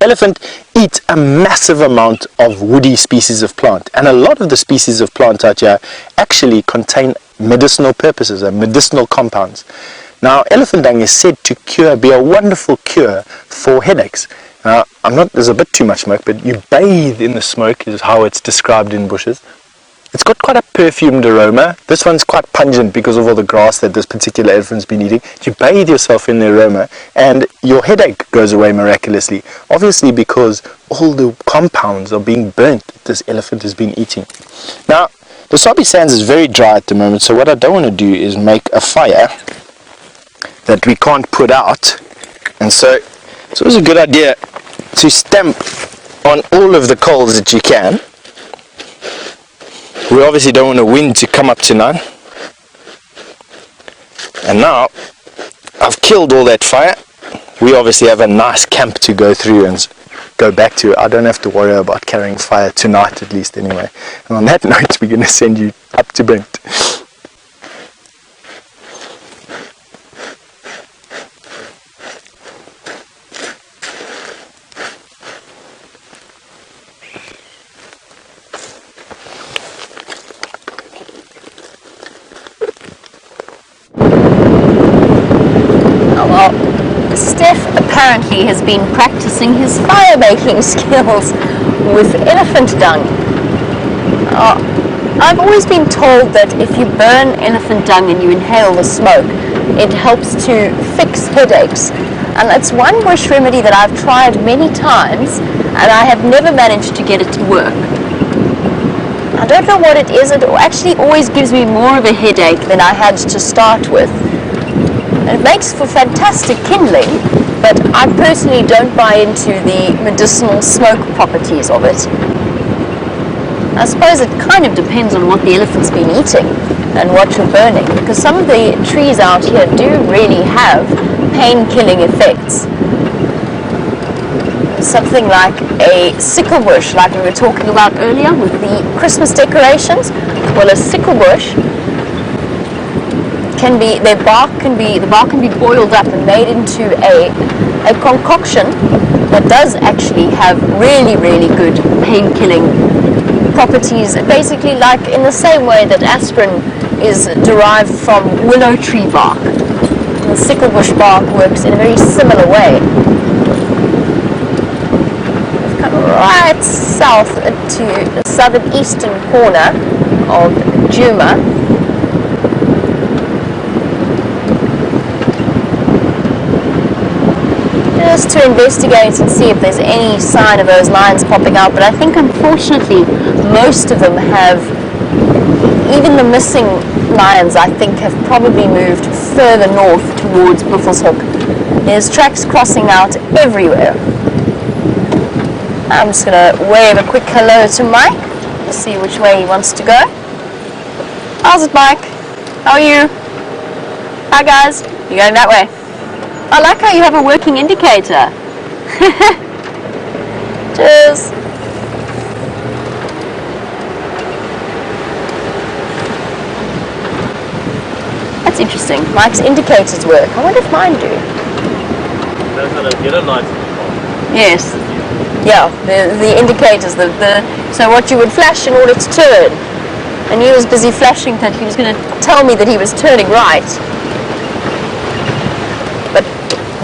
Elephant eat a massive amount of woody species of plant, and a lot of the species of plant out here actually contain medicinal purposes and medicinal compounds. Now, elephant dung is said to be a wonderful cure for headaches. Now, there's a bit too much smoke, but you bathe in the smoke is how it's described in bushes. It's got quite a perfumed aroma. This one's quite pungent because of all the grass that this particular elephant's been eating. You bathe yourself in the aroma and your headache goes away miraculously. Obviously because all the compounds are being burnt that this elephant has been eating. Now, the Sabi Sands is very dry at the moment, so what I don't want to do is make a fire that we can't put out. And so it's always a good idea to stamp on all of the coals that you can. We obviously don't want the wind to come up to none. And now I've killed all that fire. We obviously have a nice camp to go through and go back to. I don't have to worry about carrying fire tonight, at least anyway. And on that note, we're going to send you up to Brent. Well, Steph apparently has been practicing his fire making skills with elephant dung. I've always been told that if you burn elephant dung and you inhale the smoke, it helps to fix headaches. And it's one bush remedy that I've tried many times, and I have never managed to get it to work. I don't know what it is. It actually always gives me more of a headache than I had to start with. And it makes for fantastic kindling, but I personally don't buy into the medicinal smoke properties of it. I suppose it kind of depends on what the elephant's been eating and what you're burning, because some of the trees out here do really have pain-killing effects. Something like a sickle bush, like we were talking about earlier with the Christmas decorations. Well, a sickle bush can be, the bark can be boiled up and made into a concoction that does actually have really, really good pain-killing properties, basically like in the same way that aspirin is derived from willow tree bark. The sickle bush bark works in a very similar way. We've come right south to the southeastern corner of Djuma. Just to investigate and see if there's any sign of those lions popping out, but I think unfortunately most of them have, even the missing lions I think have probably moved further north towards Buffelshoek. There's tracks crossing out everywhere. I'm just going to wave a quick hello to Mike, see which way he wants to go. How's it, Mike? How are you? Hi guys, you're going that way. I like how you have a working indicator. Cheers. That's interesting. Mike's indicators work. I wonder if mine do. That's not a yellow light. Yes. Yeah, the indicators. So what you would flash in order to turn. And he was busy flashing that he was going to tell me that he was turning right.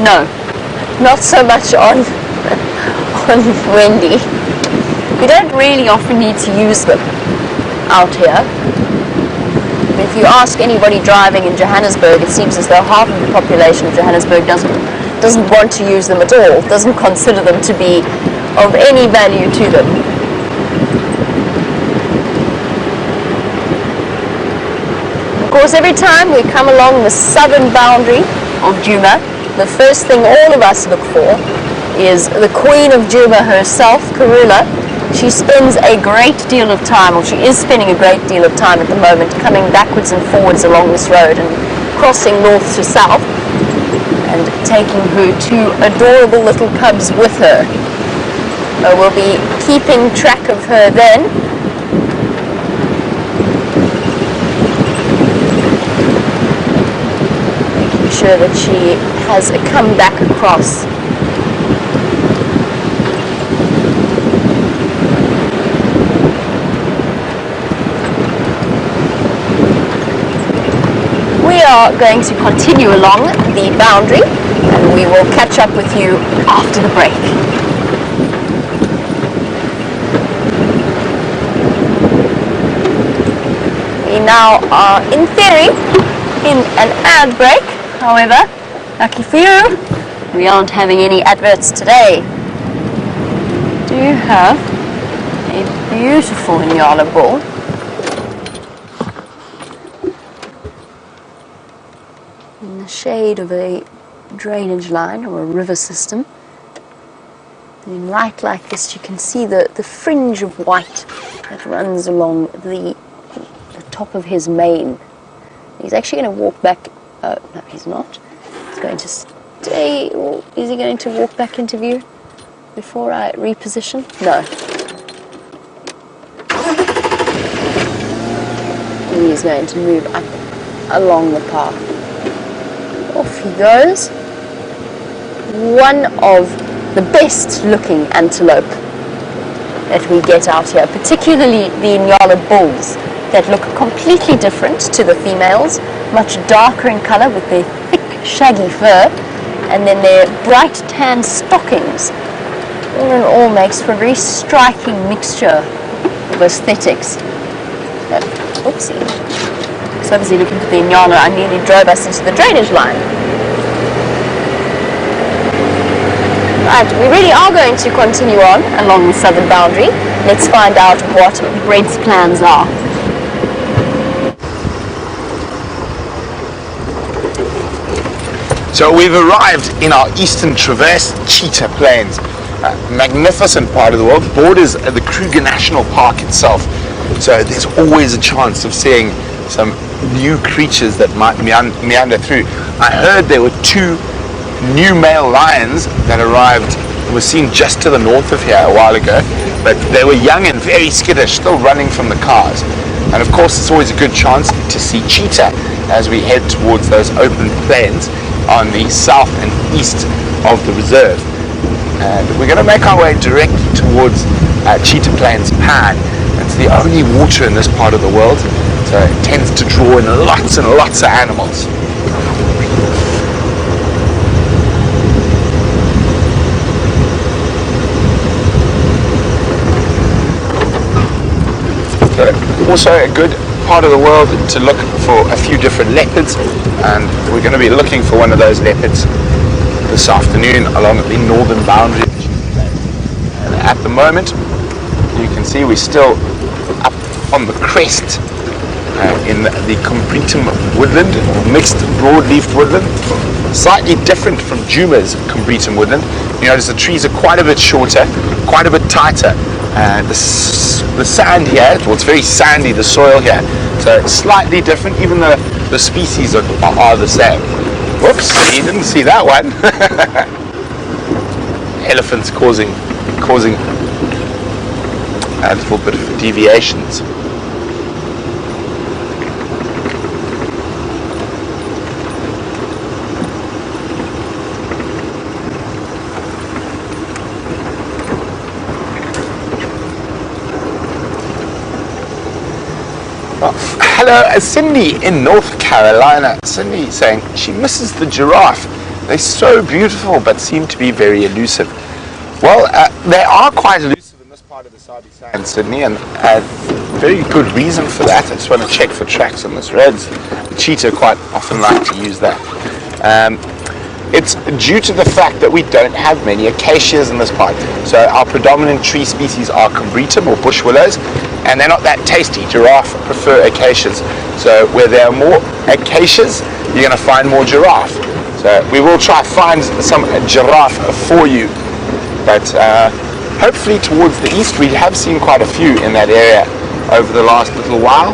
No, not so much on Wendy. We don't really often need to use them out here. If you ask anybody driving in Johannesburg, it seems as though half of the population of Johannesburg doesn't want to use them at all, doesn't consider them to be of any value to them. Of course, every time we come along the southern boundary of Djuma, the first thing all of us look for is the Queen of Djuma herself, Karula. She spends a great deal of time, or she is spending a great deal of time at the moment, coming backwards and forwards along this road and crossing north to south and taking her two adorable little cubs with her. We'll be keeping track of her then. Sure that she has come back across. We are going to continue along the boundary and we will catch up with you after the break. We now are in theory in an ad break. However, lucky for you, we aren't having any adverts today. Do you have a beautiful Nyala bull? In the shade of a drainage line or a river system. And right like this you can see the fringe of white that runs along the top of his mane. He's actually going to walk back. Oh, no, he's not. He's going to stay, or is he going to walk back into view before I reposition? No. He's going to move up along the path. Off he goes. One of the best looking antelope that we get out here, particularly the Nyala bulls that look completely different to the females, much darker in color with their thick shaggy fur, and then their bright tan stockings. All in all makes for a very striking mixture of aesthetics. Oopsie. So obviously looking for the Inyana, I nearly drove us into the drainage line. Right, we really are going to continue on along the southern boundary. Let's find out what Brent's plans are. So we've arrived in our eastern traverse, Cheetah Plains. A magnificent part of the world, borders the Kruger National Park itself. So there's always a chance of seeing some new creatures that might meander through. I heard there were 2 new male lions that arrived, were seen just to the north of here a while ago, but they were young and very skittish, still running from the cars. And of course it's always a good chance to see cheetah as we head towards those open plains on the south and east of the reserve. And we're going to make our way directly towards Cheetah Plains Pan. It's the only water in this part of the world, so it tends to draw in lots and lots of animals. So, also a good part of the world to look for a few different leopards, and we're going to be looking for one of those leopards this afternoon along the northern boundary of Cheetah Plains. And at the moment you can see we're still up on the crest in the Combretum woodland, mixed broadleaf woodland, slightly different from Djuma's Combretum woodland. You notice the trees are quite a bit shorter, quite a bit tighter. The sand here, well, it's very sandy, the soil here, so it's slightly different, even though the species are the same. Whoops, you didn't see that one. Elephants causing a little bit of deviations. Hello, Cindy in North Carolina. Cindy saying she misses the giraffe. They're so beautiful but seem to be very elusive. Well, they are quite elusive in this part of the Sabi Sand, Sydney, and very good reason for that. I just want to check for tracks on this road. The cheetah quite often like to use that. It's due to the fact that we don't have many acacias in this part. So our predominant tree species are Combretum or bush willows, and they're not that tasty. Giraffe prefer acacias. So where there are more acacias, you're going to find more giraffe. So we will try find some giraffe for you. But hopefully towards the east we have seen quite a few in that area over the last little while.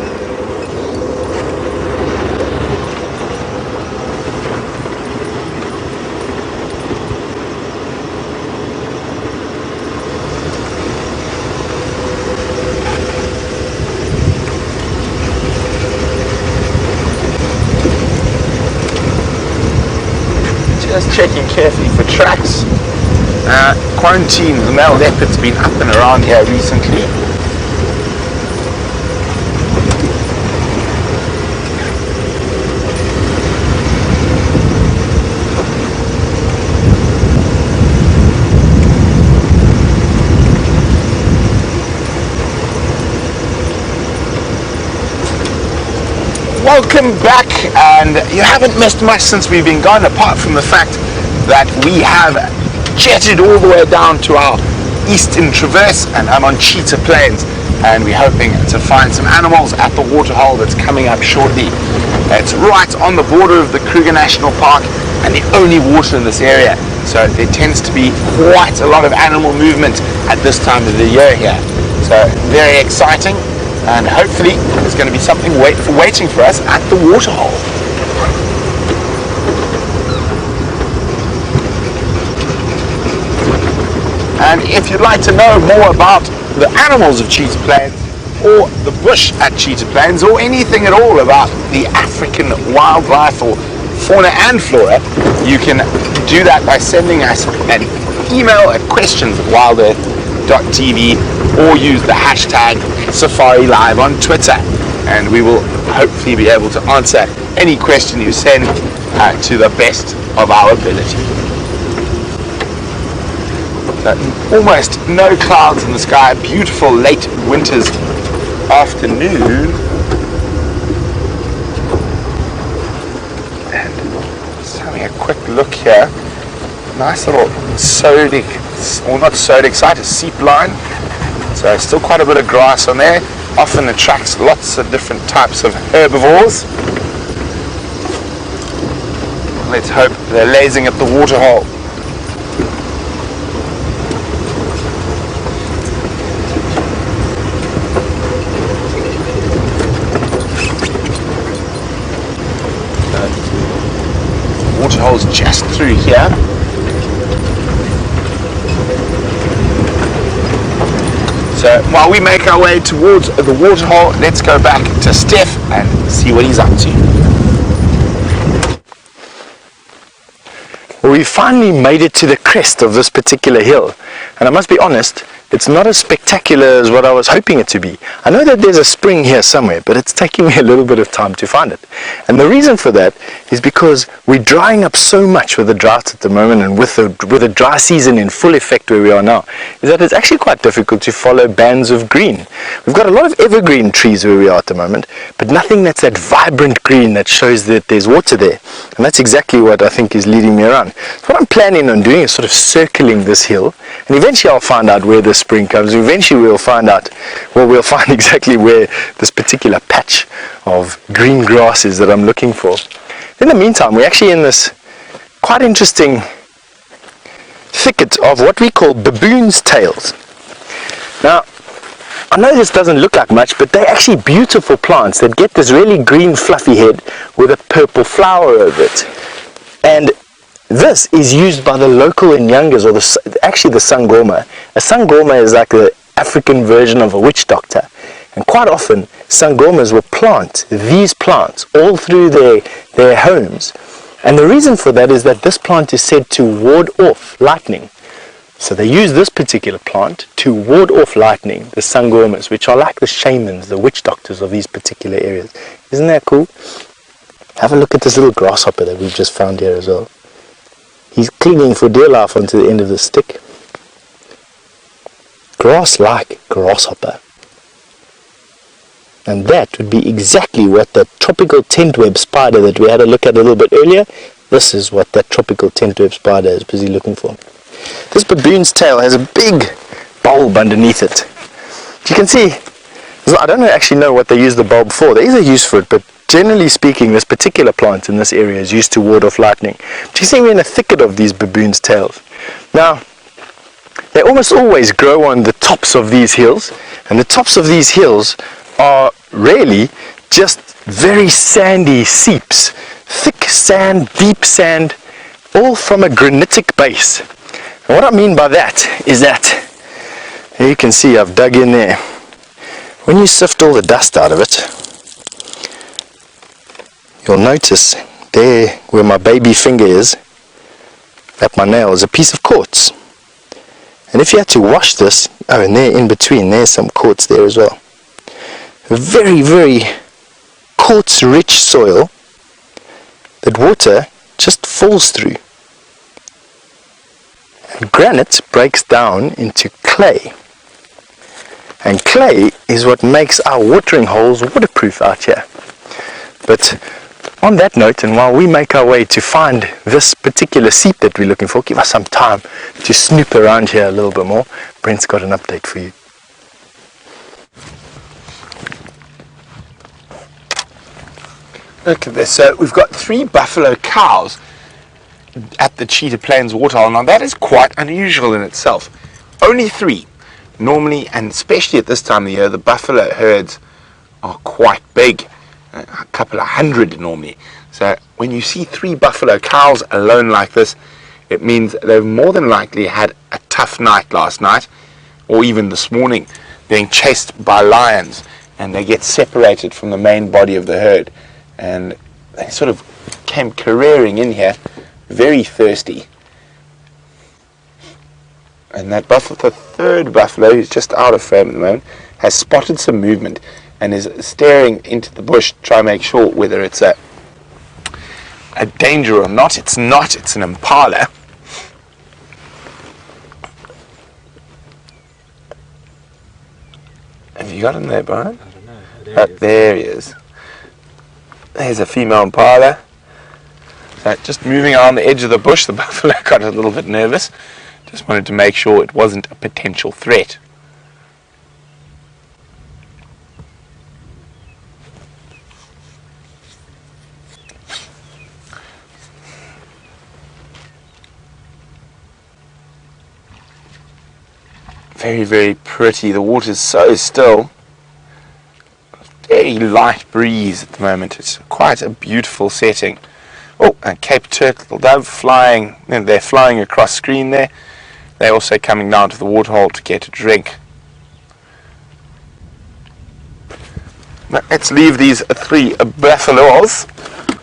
Just checking carefully for tracks. Quarantine, the male leopard's been up and around here recently. Welcome back, and you haven't missed much since we've been gone, apart from the fact that we have jetted all the way down to our eastern traverse, and I'm on Cheetah Plains, and we're hoping to find some animals at the waterhole that's coming up shortly. It's right on the border of the Kruger National Park and the only water in this area, so there tends to be quite a lot of animal movement at this time of the year here. So very exciting, and hopefully there's going to be something waiting for us at the waterhole. And if you'd like to know more about the animals of Cheetah Plains, or the bush at Cheetah Plains, or anything at all about the African wildlife or fauna and flora, you can do that by sending us an email at questions@WildEarthTV, or use the hashtag SafariLive on Twitter, and we will hopefully be able to answer any question you send to the best of our ability. Almost no clouds in the sky, beautiful late winter's afternoon. And just having a quick look here. Nice little sodic, or not sodic site, a seep line. So still quite a bit of grass on there. Often attracts lots of different types of herbivores. Let's hope they're lazing at the waterhole. Waterhole's just through here. So while we make our way towards the waterhole, let's go back to Steph and see what he's up to. Well, we finally made it to the crest of this particular hill, and I must be honest, it's not as spectacular as what I was hoping it to be. I know that there's a spring here somewhere, but it's taking me a little bit of time to find it. And the reason for that is because we're drying up so much with the drought at the moment, and with the dry season in full effect where we are now, is that it's actually quite difficult to follow bands of green. We've got a lot of evergreen trees where we are at the moment, but nothing that's that vibrant green that shows that there's water there. And that's exactly what I think is leading me around. So what I'm planning on doing is sort of circling this hill, and eventually I'll find out where the spring comes. Eventually we'll find out, well, we'll find exactly where this particular patch of green grass is that I'm looking for. In the meantime, we're actually in this quite interesting thicket of what we call baboon's tails. Now, I know this doesn't look like much, but they're actually beautiful plants that get this really green fluffy head with a purple flower over it. And this is used by the local Nyangas, or actually the Sangoma. A Sangoma is like the African version of a witch doctor. And quite often, Sangomas will plant these plants all through their homes. And the reason for that is that this plant is said to ward off lightning. So they use this particular plant to ward off lightning, the Sangomas, which are like the shamans, the witch doctors of these particular areas. Isn't that cool? Have a look at this little grasshopper that we've just found here as well. He's clinging for dear life onto the end of the stick. Grass-like grasshopper. And that would be exactly what the tropical tentweb spider that we had a look at a little bit earlier, this is what that tropical tentweb spider is busy looking for. This baboon's tail has a big bulb underneath it. You can see, I don't actually know what they use the bulb for. There is a use for it, but generally speaking, this particular plant in this area is used to ward off lightning. But you see we're in a thicket of these baboon's tails. Now, they almost always grow on the tops of these hills, and the tops of these hills are really just very sandy seeps. Thick sand, deep sand, all from a granitic base. And what I mean by that is that, here you can see I've dug in there. When you sift all the dust out of it, you'll notice there where my baby finger is, at my nail, is a piece of quartz. And if you had to wash this, oh, and there in between, there's some quartz there as well. A very, very quartz-rich soil that water just falls through. And granite breaks down into clay. And clay is what makes our watering holes waterproof out here. But on that note, and while we make our way to find this particular seep that we're looking for, give us some time to snoop around here a little bit more. Brent's got an update for you. Look at this. So we've got 3 buffalo cows at the Cheetah Plains waterhole. Now that is quite unusual in itself. Only 3. Normally, and especially at this time of the year, the buffalo herds are quite big. A couple of hundred normally. So when you see 3 buffalo cows alone like this, it means they've more than likely had a tough night last night, or even this morning, being chased by lions, and they get separated from the main body of the herd, and they sort of came careering in here, very thirsty. And that buffalo, the 3rd buffalo, who's just out of frame at the moment, has spotted some movement and is staring into the bush to try and make sure whether it's a danger or not. It's not, it's an impala. got him there, Brian? I don't know. There he is. There's a female impala. So just moving around the edge of the bush, the buffalo got a little bit nervous. Just wanted to make sure it wasn't a potential threat. Very, very pretty. The water's so still. Very light breeze at the moment. It's quite a beautiful setting. Oh, and Cape turtle dove flying. And they're flying across screen there. They're also coming down to the waterhole to get a drink. Now, let's leave these three buffaloes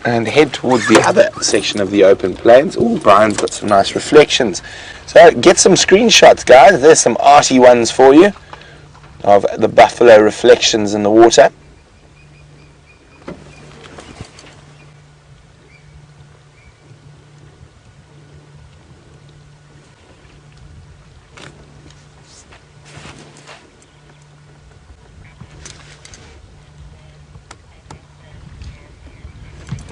and head towards the other section of the open plains. Oh, Brian's got some nice reflections. So get some screenshots, guys. There's some arty ones for you of the buffalo reflections in the water.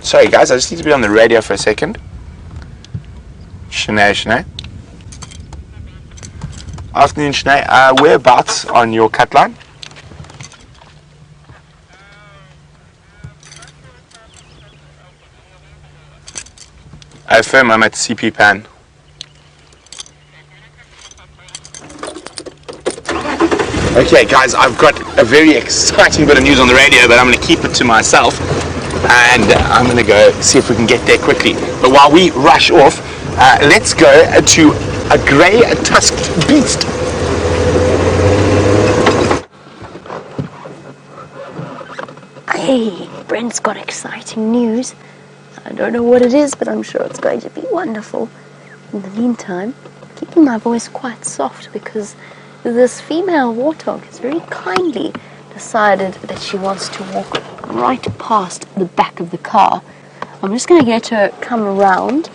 Sorry guys, I just need to be on the radio for a second. Shanae. Afternoon, Shanae. Whereabouts on your cut line? I affirm I'm at CP Pan. Okay guys, I've got a very exciting bit of news on the radio, but I'm going to keep it to myself. And I'm going to go see if we can get there quickly. But while we rush off, let's go to a grey tusked beast. Hey, Brent's got exciting news. I don't know what it is, but I'm sure it's going to be wonderful. In the meantime, keeping my voice quite soft because this female warthog has very kindly decided that she wants to walk right past the back of the car. I'm just going to get her come around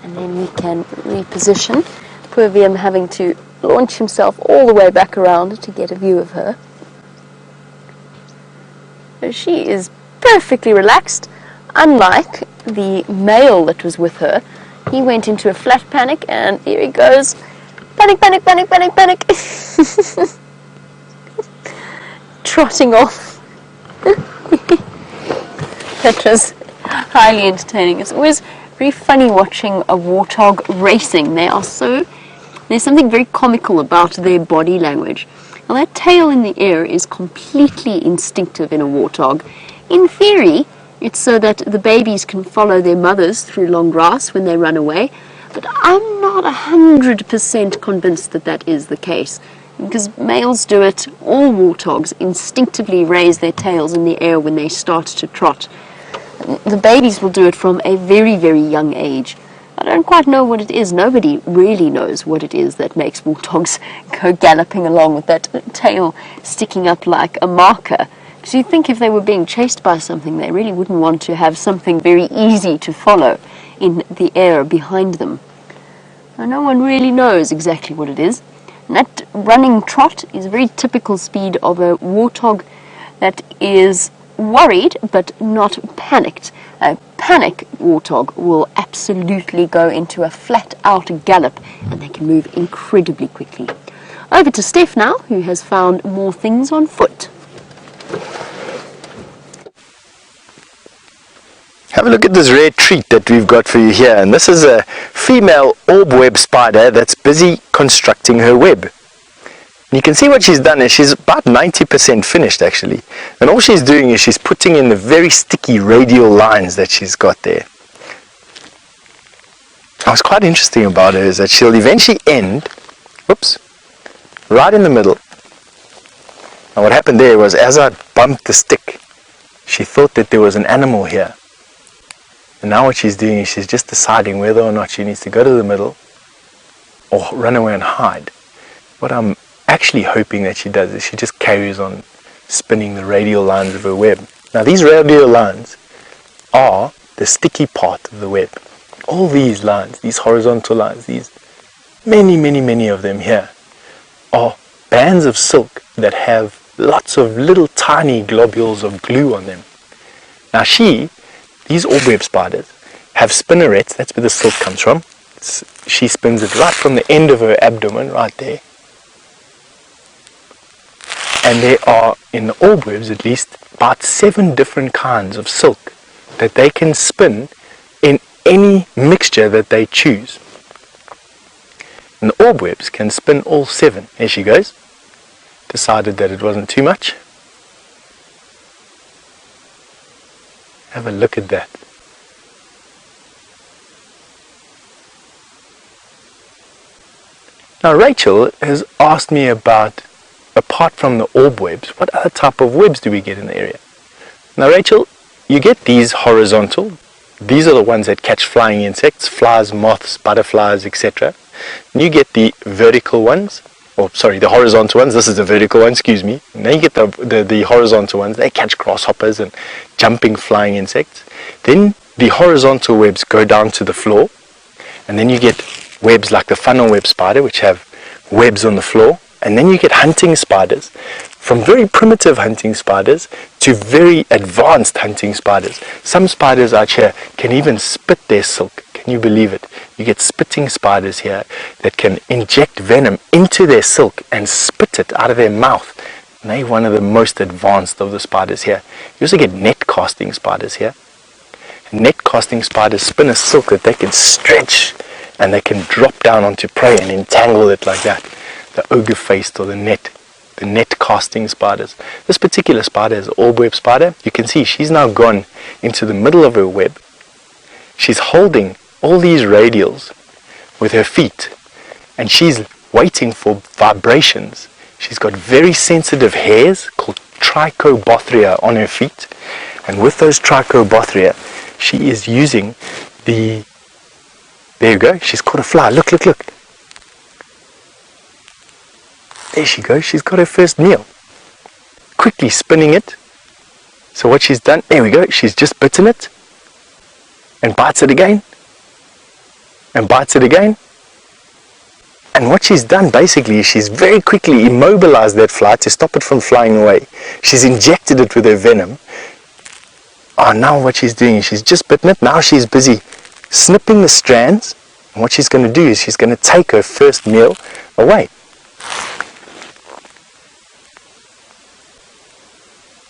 and then we can reposition. Poor VM having to launch himself all the way back around to get a view of her. She is perfectly relaxed, unlike the male that was with her. He went into a flat panic and here he goes. Panic, panic, panic, panic, panic. Trotting off. That was highly entertaining. It's always very funny watching a warthog racing. There's something very comical about their body language. Now that tail in the air is completely instinctive in a warthog. In theory, it's so that the babies can follow their mothers through long grass when they run away, but I'm not 100% convinced that that is the case. Because males do it, all warthogs instinctively raise their tails in the air when they start to trot. The babies will do it from a very, very young age. I don't quite know what it is. Nobody really knows what it is that makes warthogs go galloping along with that tail sticking up like a marker. Because you'd think if they were being chased by something, they really wouldn't want to have something very easy to follow in the air behind them. Now, no one really knows exactly what it is. And that running trot is a very typical speed of a warthog that is worried but not panicked. A panic warthog will absolutely go into a flat-out gallop and they can move incredibly quickly. Over to Steph now, who has found more things on foot. Have a look at this rare treat that we've got for you here, and this is a female orb web spider that's busy constructing her web. And you can see what she's done is she's about 90% finished actually, and all she's doing is she's putting in the very sticky radial lines that she's got there. What's quite interesting about her is that she'll eventually end, whoops, right in the middle. And what happened there was as I bumped the stick, she thought that there was an animal here. And now what she's doing is she's just deciding whether or not she needs to go to the middle or run away and hide. What I'm actually hoping that she does is she just carries on spinning the radial lines of her web. Now these radial lines are the sticky part of the web. All these lines, these horizontal lines, these many of them here, are bands of silk that have lots of little tiny globules of glue on them. Now these orb-web spiders have spinnerets, that's where the silk comes from. She spins it right from the end of her abdomen, right there. And there are, in the orb webs at least, about 7 different kinds of silk that they can spin in any mixture that they choose. And the orb webs can spin all 7. There she goes. Decided that it wasn't too much. Have a look at that. Now Rachel has asked me about, apart from the orb webs, what other type of webs do we get in the area? Now Rachel, you get these horizontal. These are the ones that catch flying insects, flies, moths, butterflies, etc. And you get the vertical ones, the horizontal ones. This is the vertical one, excuse me. Now you get the horizontal ones. They catch grasshoppers and jumping flying insects. Then the horizontal webs go down to the floor, and then you get webs like the funnel web spider, which have webs on the floor. And then you get hunting spiders, from very primitive hunting spiders to very advanced hunting spiders. Some spiders out here can even spit their silk. Can you believe it? You get spitting spiders here that can inject venom into their silk and spit it out of their mouth. And they're one of the most advanced of the spiders here. You also get net casting spiders here. Net casting spiders spin a silk that they can stretch, and they can drop down onto prey and entangle it like that. The ogre-faced or the net casting spiders. This particular spider is an orb-web spider. You can see she's now gone into the middle of her web. She's holding all these radials with her feet, and she's waiting for vibrations. She's got very sensitive hairs called trichobothria on her feet, and with those trichobothria, she is using the... There you go, she's caught a fly. Look, look, look. There she goes, she's got her first meal. Quickly spinning it. So what she's done, there we go, she's just bitten it. And bites it again. And bites it again. And what she's done basically is she's very quickly immobilized that fly to stop it from flying away. She's injected it with her venom. Oh, now what she's doing is she's just bitten it. Now she's busy snipping the strands, and what she's going to do is she's going to take her first meal away.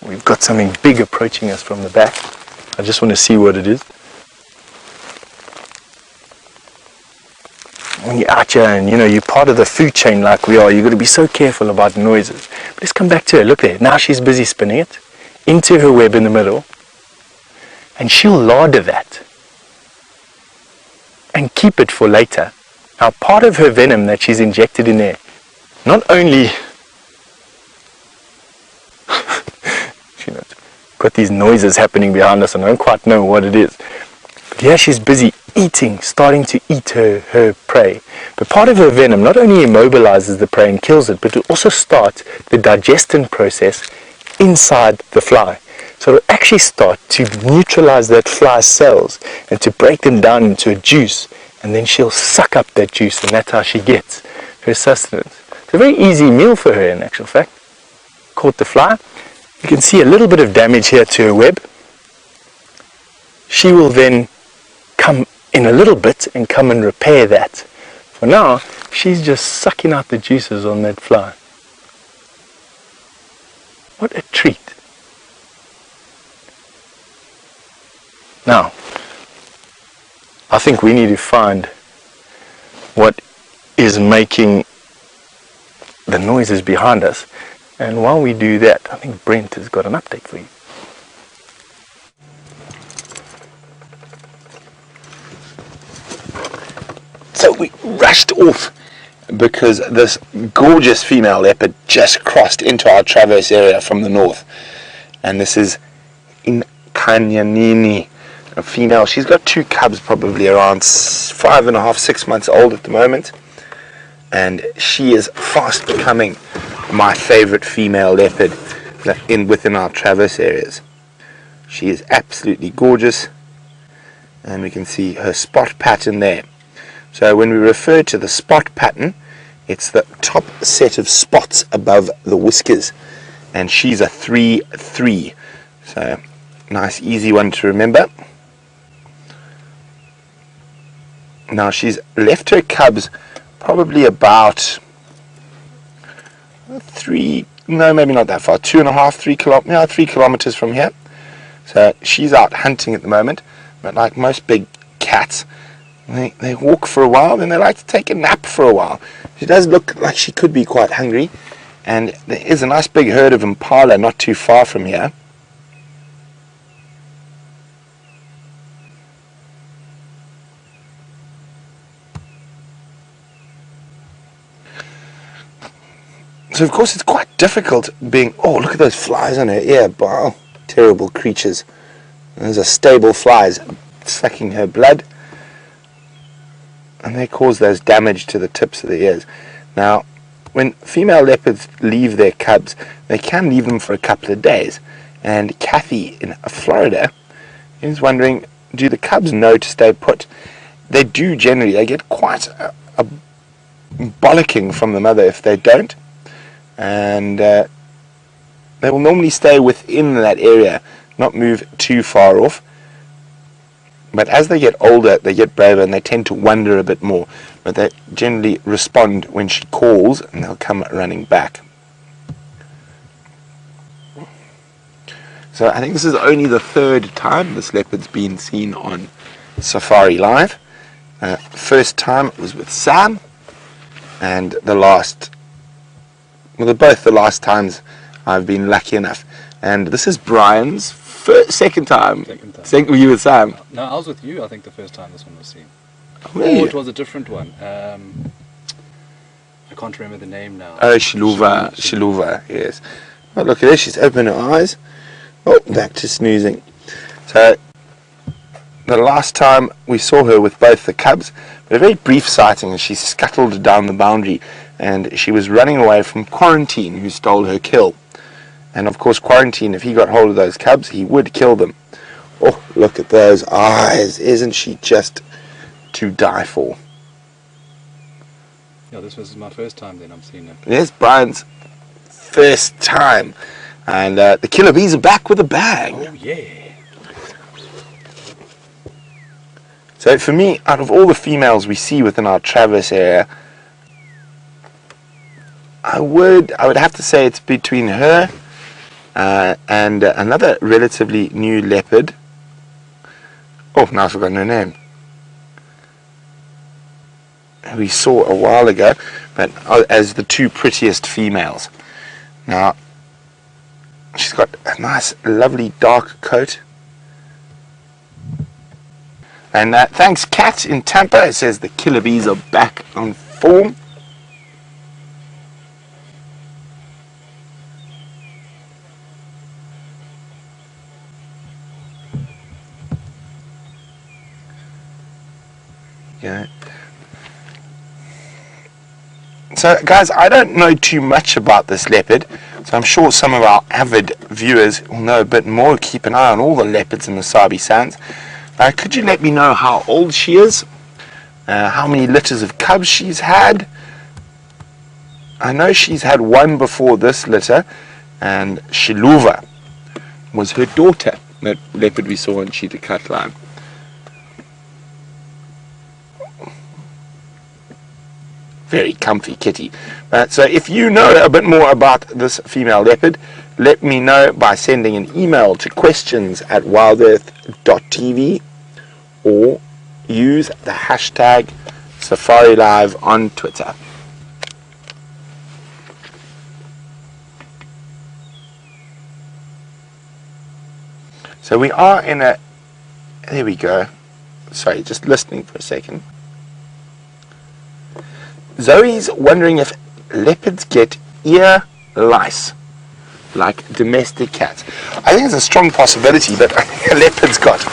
We've got something big approaching us from the back. I just want to see what it is. When you're out here and you're part of the food chain like we are, you've got to be so careful about noises. But let's come back to her. Look there. Now she's busy spinning it into her web in the middle, and she'll lather that and keep it for later. Now part of her venom that she's injected in there, not only got these noises happening behind us and I don't quite know what it is, but here she's busy eating, starting to eat her prey. But part of her venom not only immobilizes the prey and kills it, but it also starts the digestion process inside the fly. So it'll actually start to neutralize that fly's cells and to break them down into a juice, and then she'll suck up that juice, and that's how she gets her sustenance. It's a very easy meal for her in actual fact. Caught the fly. You can see a little bit of damage here to her web. She will then come in a little bit and come and repair that. For now, she's just sucking out the juices on that fly. What a treat. Now, I think we need to find what is making the noises behind us. And while we do that, I think Brent has got an update for you. So we rushed off because this gorgeous female leopard just crossed into our traverse area from the north. And this is Inkanyeni, a female. She's got 2 cubs, probably around 5.5, 6 months old at the moment. And she is fast becoming my favorite female leopard within our traverse areas. She is absolutely gorgeous, and we can see her spot pattern there. So when we refer to the spot pattern, it's the top set of spots above the whiskers, and she's a 3-3. So nice easy one to remember. Now she's left her cubs probably about 3, no, maybe not that far, 2.5, 3 kilometers from here. So she's out hunting at the moment, but like most big cats, they walk for a while, then they like to take a nap for a while. She does look like she could be quite hungry, and there is a nice big herd of impala not too far from here. So of course it's quite difficult being, oh look at those flies on her ear, wow, terrible creatures. Those are stable flies sucking her blood, and they cause those damage to the tips of the ears. Now when female leopards leave their cubs, they can leave them for a couple of days, and Kathy in Florida is wondering, do the cubs know to stay put? They do generally. They get quite a bollocking from the mother if they don't, and they will normally stay within that area, not move too far off. But as they get older, they get braver and they tend to wander a bit more. But they generally respond when she calls, and they'll come running back. So I think this is only the 3rd time this leopard's been seen on Safari Live. First time was with Sam, and the last, well, both the last times I've been lucky enough. And this is Brian's second time. Were you with Sam? No, I was with you, I think, the first time this one was seen. Really? Or it was a different one. I can't remember the name now. Oh, Shiluva, yes. Oh, look at her, she's opened her eyes. Oh, back to snoozing. So, the last time we saw her with both the cubs, but a very brief sighting, and she scuttled down the boundary, and she was running away from Quarantine, who stole her kill. And of course Quarantine, if he got hold of those cubs, he would kill them. Oh, look at those eyes. Isn't she just to die for? Yeah, this was my first time then I'm seeing her. Yes, Brian's first time. And the killer bees are back with a bang. Oh yeah. So for me, out of all the females we see within our Traverse area, I would have to say it's between her and another relatively new leopard. Oh, now I've forgotten her name. We saw a while ago, but as the 2 prettiest females. Now, she's got a nice, lovely dark coat. And thanks, Kat in Tampa. It says the killer bees are back on form. Yeah. So guys, I don't know too much about this leopard, so I'm sure some of our avid viewers will know a bit more. Keep an eye on all the leopards in the Sabi Sands. Could you let me know how old she is, how many litters of cubs she's had? I know she's had one before this litter, and Shiluva was her daughter, that leopard we saw on Cheetah Cut Line. Very comfy kitty. So if you know a bit more about this female leopard, let me know by sending an email to questions@WildEarthTV or use the hashtag SafariLive on Twitter. So we are in a, there we go. Sorry, just listening for a second. Zoe's wondering if leopards get ear lice like domestic cats. I think it's a strong possibility, but I think a leopard's got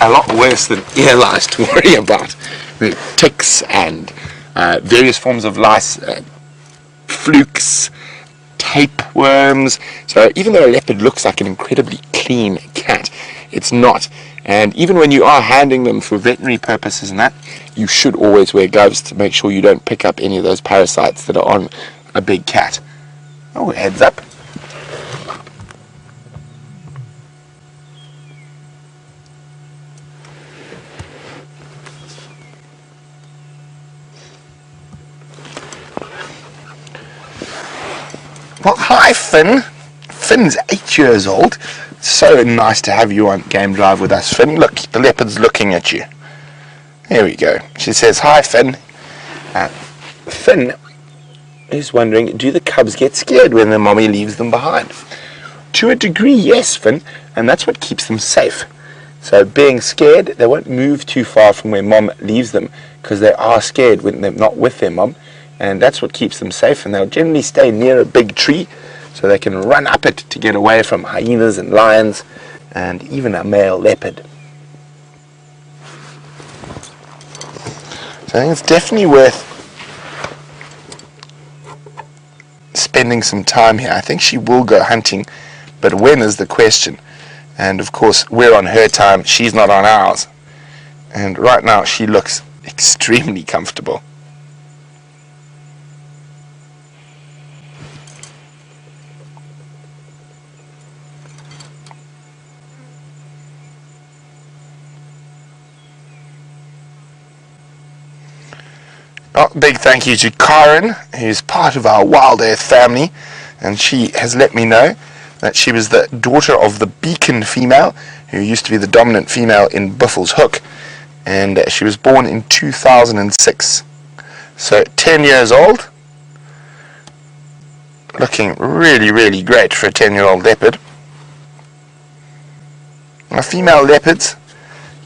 a lot worse than ear lice to worry about. Ticks and various forms of lice, flukes, tapeworms. So even though a leopard looks like an incredibly clean cat, it's not. And even when you are handling them for veterinary purposes and that, you should always wear gloves to make sure you don't pick up any of those parasites that are on a big cat. Oh, heads up. Well, hi Finn. Finn's 8 years old. So nice to have you on Game Drive with us, Finn. Look, the leopard's looking at you. There we go. She says, hi Finn. Finn is wondering, do the cubs get scared when their mommy leaves them behind? To a degree, yes, Finn, and that's what keeps them safe. So being scared, they won't move too far from where mom leaves them because they are scared when they're not with their mom, and that's what keeps them safe. And they'll generally stay near a big tree so they can run up it to get away from hyenas and lions and even a male leopard. So I think it's definitely worth spending some time here. I think she will go hunting, but when is the question? And of course, we're on her time, she's not on ours. And right now, she looks extremely comfortable. Oh, big thank you to Karen, who's part of our Wild Earth family, and she has let me know that she was the daughter of the Beacon female, who used to be the dominant female in Buffels Hook, and she was born in 2006. So 10 years old, looking really, really great for a 10-year-old leopard. Now, female leopards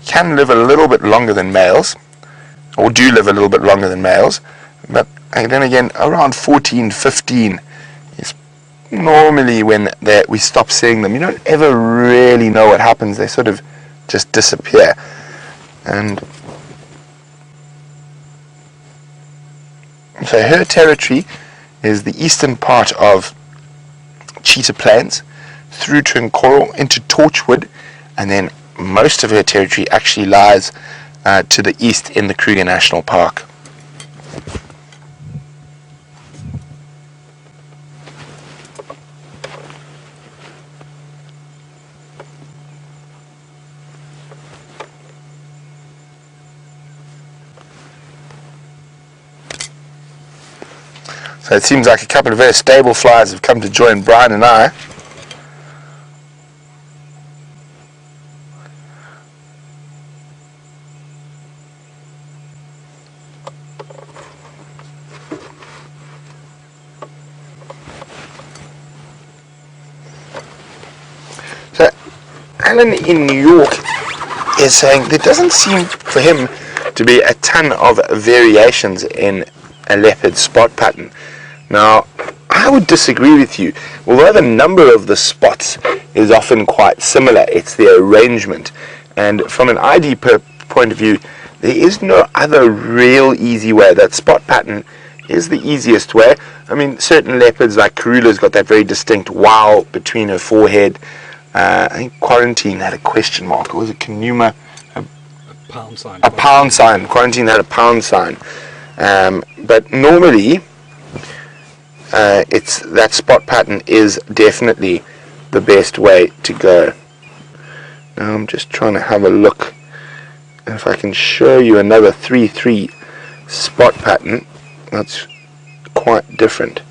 can live a little bit longer than males, or do live a little bit longer than males, but then again, around 14, 15 is normally when we stop seeing them. You don't ever really know what happens. They sort of just disappear. And so her territory is the eastern part of Cheetah Plains, through Trincoral into Torchwood, and then most of her territory actually lies to the east in the Kruger National Park. So it seems like a couple of very stable flies have come to join Brian and I. So Alan in New York is saying there doesn't seem for him to be a ton of variations in a leopard spot pattern. Now, I would disagree with you. Although the number of the spots is often quite similar, it's the arrangement. And from an ID point of view, there is no other real easy way. That spot pattern is the easiest way. I mean, certain leopards like Karula's got that very distinct wow between her forehead. I think Quarantine had a question mark. Or was it Kanuma? A pound sign. A pound sign. Quarantine had a pound sign. But normally, that spot pattern is definitely the best way to go. Now I'm just trying to have a look if I can show you another 3-3 spot pattern that's quite different.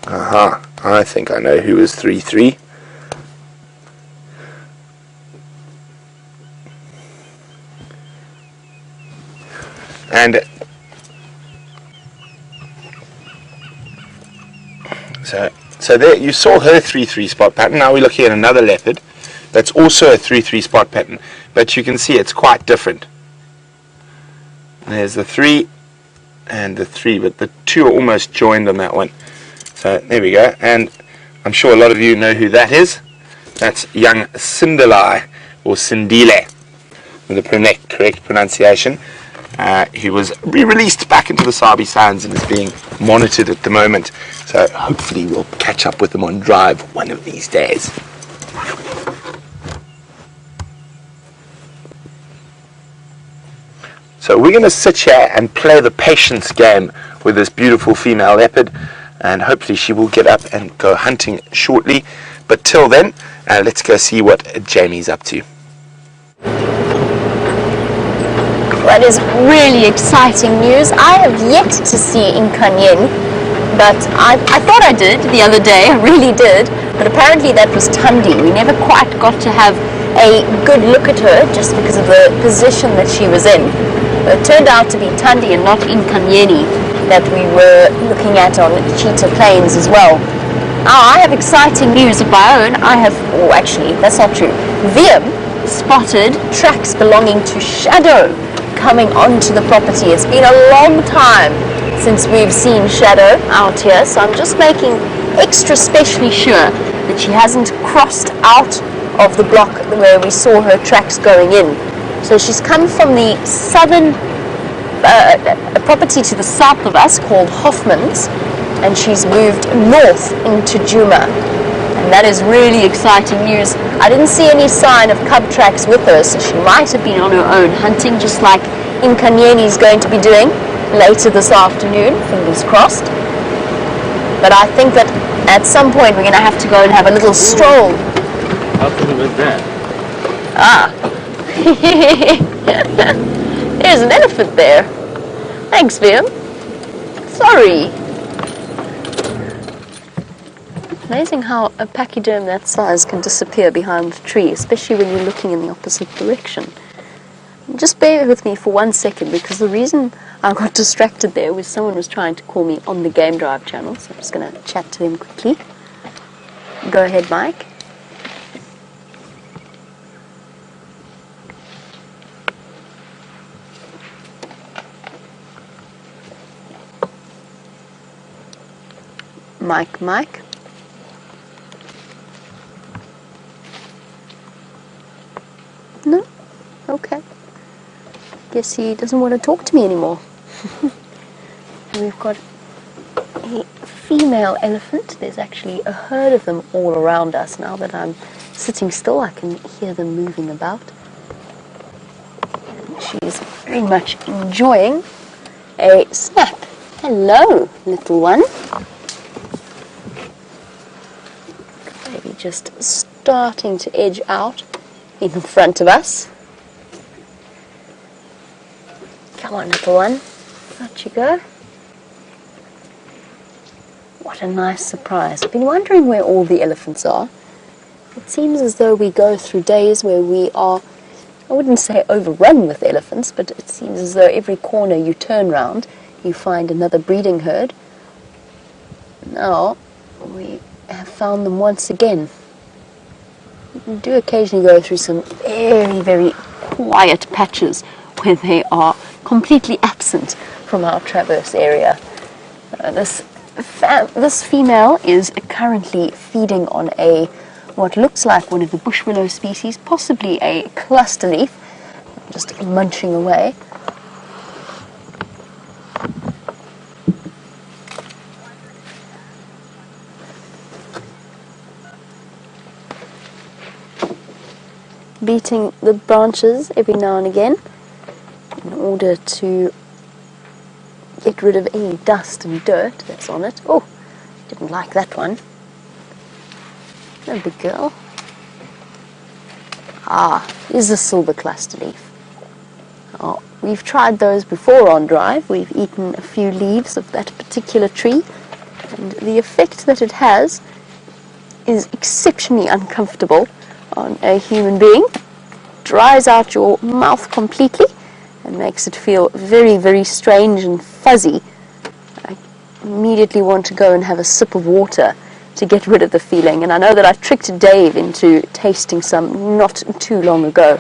Aha, I think I know who is 3-3. And so there you saw her 3-3 spot pattern. Now we're looking at another leopard that's also a 3-3 spot pattern, but you can see it's quite different. There's the 3 and the 3, but the 2 are almost joined on that one. So there we go, and I'm sure a lot of you know who that is. That's young Cinderlai, or Cindile, with the correct pronunciation. He was re-released back into the Sabi Sands and is being monitored at the moment. So hopefully we'll catch up with him on drive one of these days. So we're going to sit here and play the patience game with this beautiful female leopard, and hopefully she will get up and go hunting shortly. But till then, let's go see what Jamie's up to. that is really exciting news. I have yet to see Inkanyeni, but I thought I did the other day, I really did, but apparently that was Tundi. We never quite got to have a good look at her just because of the position that she was in. It turned out to be Tundi and not Inkanyeni that we were looking at on Cheetah Plains as well. Now, I have exciting news of my own. Oh actually, that's not true. Viam spotted tracks belonging to Shadow coming onto the property. It's been a long time since we've seen Shadow out here, so I'm just making extra specially sure that she hasn't crossed out of the block where we saw her tracks going in. So she's come from the southern a property to the south of us called Hoffman's, and she's moved north into Djuma. And that is really exciting news. I didn't see any sign of cub tracks with her, so she might have been on her own hunting, just like Inkanyeni is going to be doing later this afternoon, fingers crossed. But I think that at some point we're going to have to go and have a little stroll. How come with that? Ah. There's an elephant there. Thanks, Viam. Sorry. Amazing how a pachyderm that size can disappear behind the tree, especially when you're looking in the opposite direction. Just bear with me for 1 second, because the reason I got distracted there was someone was trying to call me on the Game Drive channel, so I'm just going to chat to them quickly. Go ahead, Mike. Mike. No? Okay. Guess he doesn't want to talk to me anymore. We've got a female elephant. There's actually a herd of them all around us. Now that I'm sitting still, I can hear them moving about. And she's very much enjoying a snap. Hello, little one. Maybe just starting to edge out in front of us. Come on, little one. Out you go. What a nice surprise. I've been wondering where all the elephants are. It seems as though we go through days where we are, I wouldn't say overrun with elephants, but it seems as though every corner you turn round, you find another breeding herd. Now, we have found them once again. We do occasionally go through some very, very quiet patches where they are completely absent from our traverse area. This female is currently feeding on what looks like one of the bush willow species, possibly a cluster leaf, just munching away. Beating the branches every now and again in order to get rid of any dust and dirt that's on it. Oh, didn't like that one. No big girl. Ah, is a silver cluster leaf. Oh, we've tried those before on drive. We've eaten a few leaves of that particular tree, and the effect that it has is exceptionally uncomfortable on a human being. Dries out your mouth completely and makes it feel very, very strange and fuzzy. I immediately want to go and have a sip of water to get rid of the feeling, and I know that I tricked Dave into tasting some not too long ago.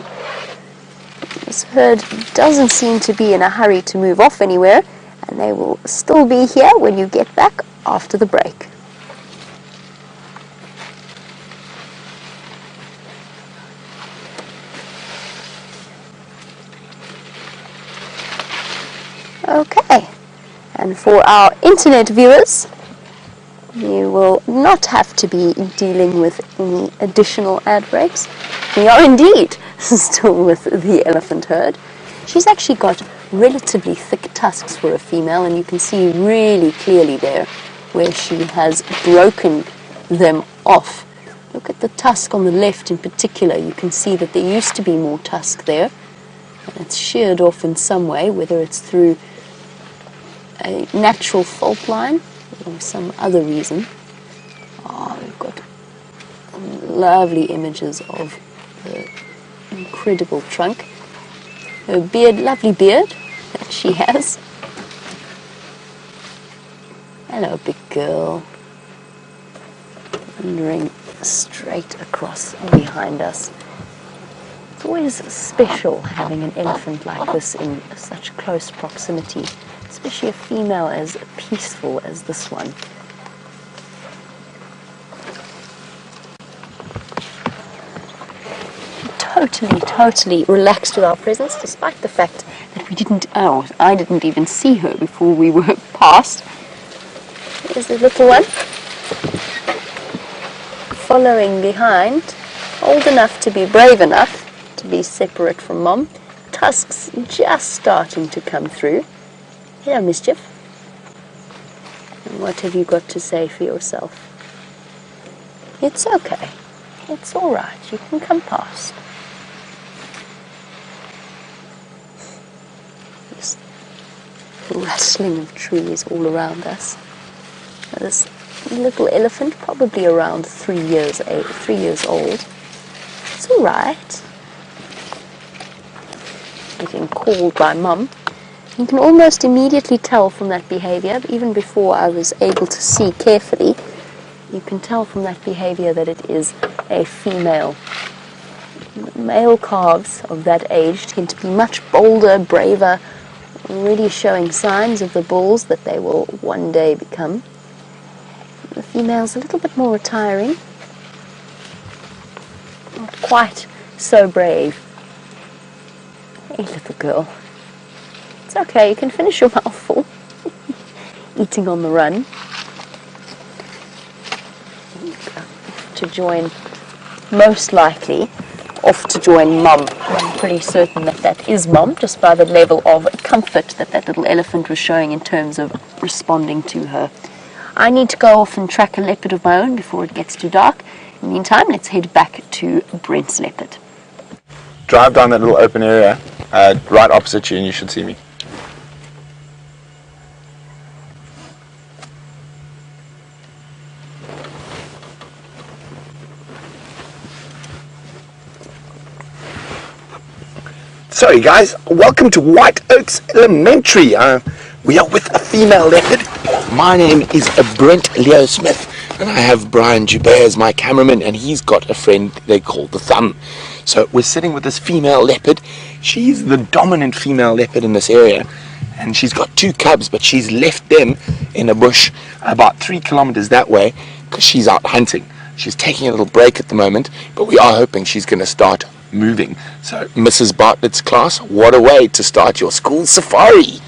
This herd doesn't seem to be in a hurry to move off anywhere, and they will still be here when you get back after the break. Okay, and for our internet viewers, you will not have to be dealing with any additional ad breaks. We are indeed still with the elephant herd. She's actually got relatively thick tusks for a female, and you can see really clearly there where she has broken them off. Look at the tusk on the left in particular. You can see that there used to be more tusk there. and it's sheared off in some way, whether it's through a natural fault line or some other reason. Oh, we've got lovely images of the incredible trunk. Her beard, lovely beard that she has. Hello, big girl. Wandering straight across behind us. It's always special having an elephant like this in such close proximity, especially a female as peaceful as this one. Totally relaxed with our presence, despite the fact that I didn't even see her before we were past. There's the little one, following behind, old enough to be brave enough to be separate from Mom. Tusks just starting to come through. Hello, Mischief. And what have you got to say for yourself? It's okay. It's all right. You can come past. This rustling of trees all around us. Now, this little elephant, probably around 3 years old. It's all right. Getting called by Mum. You can almost immediately tell from that behavior, even before I was able to see carefully, you can tell from that behavior that it is a female. Male calves of that age tend to be much bolder, braver, already showing signs of the bulls that they will one day become. The female's a little bit more retiring, not quite so brave. Hey, little girl. It's okay, you can finish your mouthful. Eating on the run. To join, most likely, off to join Mum. I'm pretty certain that that is Mum, just by the level of comfort that that little elephant was showing in terms of responding to her. I need to go off and track a leopard of my own before it gets too dark. In the meantime, let's head back to Brent's leopard. Drive down that little open area, right opposite you, and you should see me. Sorry guys, welcome to White Oaks Elementary. We are with a female leopard. My name is Brent Leo Smith, and I have Brian Djuma as my cameraman, and he's got a friend they call the Thumb. So we're sitting with this female leopard. She's the dominant female leopard in this area, and she's got 2 cubs, but she's left them in a bush about 3 kilometers that way because she's out hunting. She's taking a little break at the moment, but we are hoping she's going to start moving. So Mrs. Bartlett's class, what a way to start your school safari.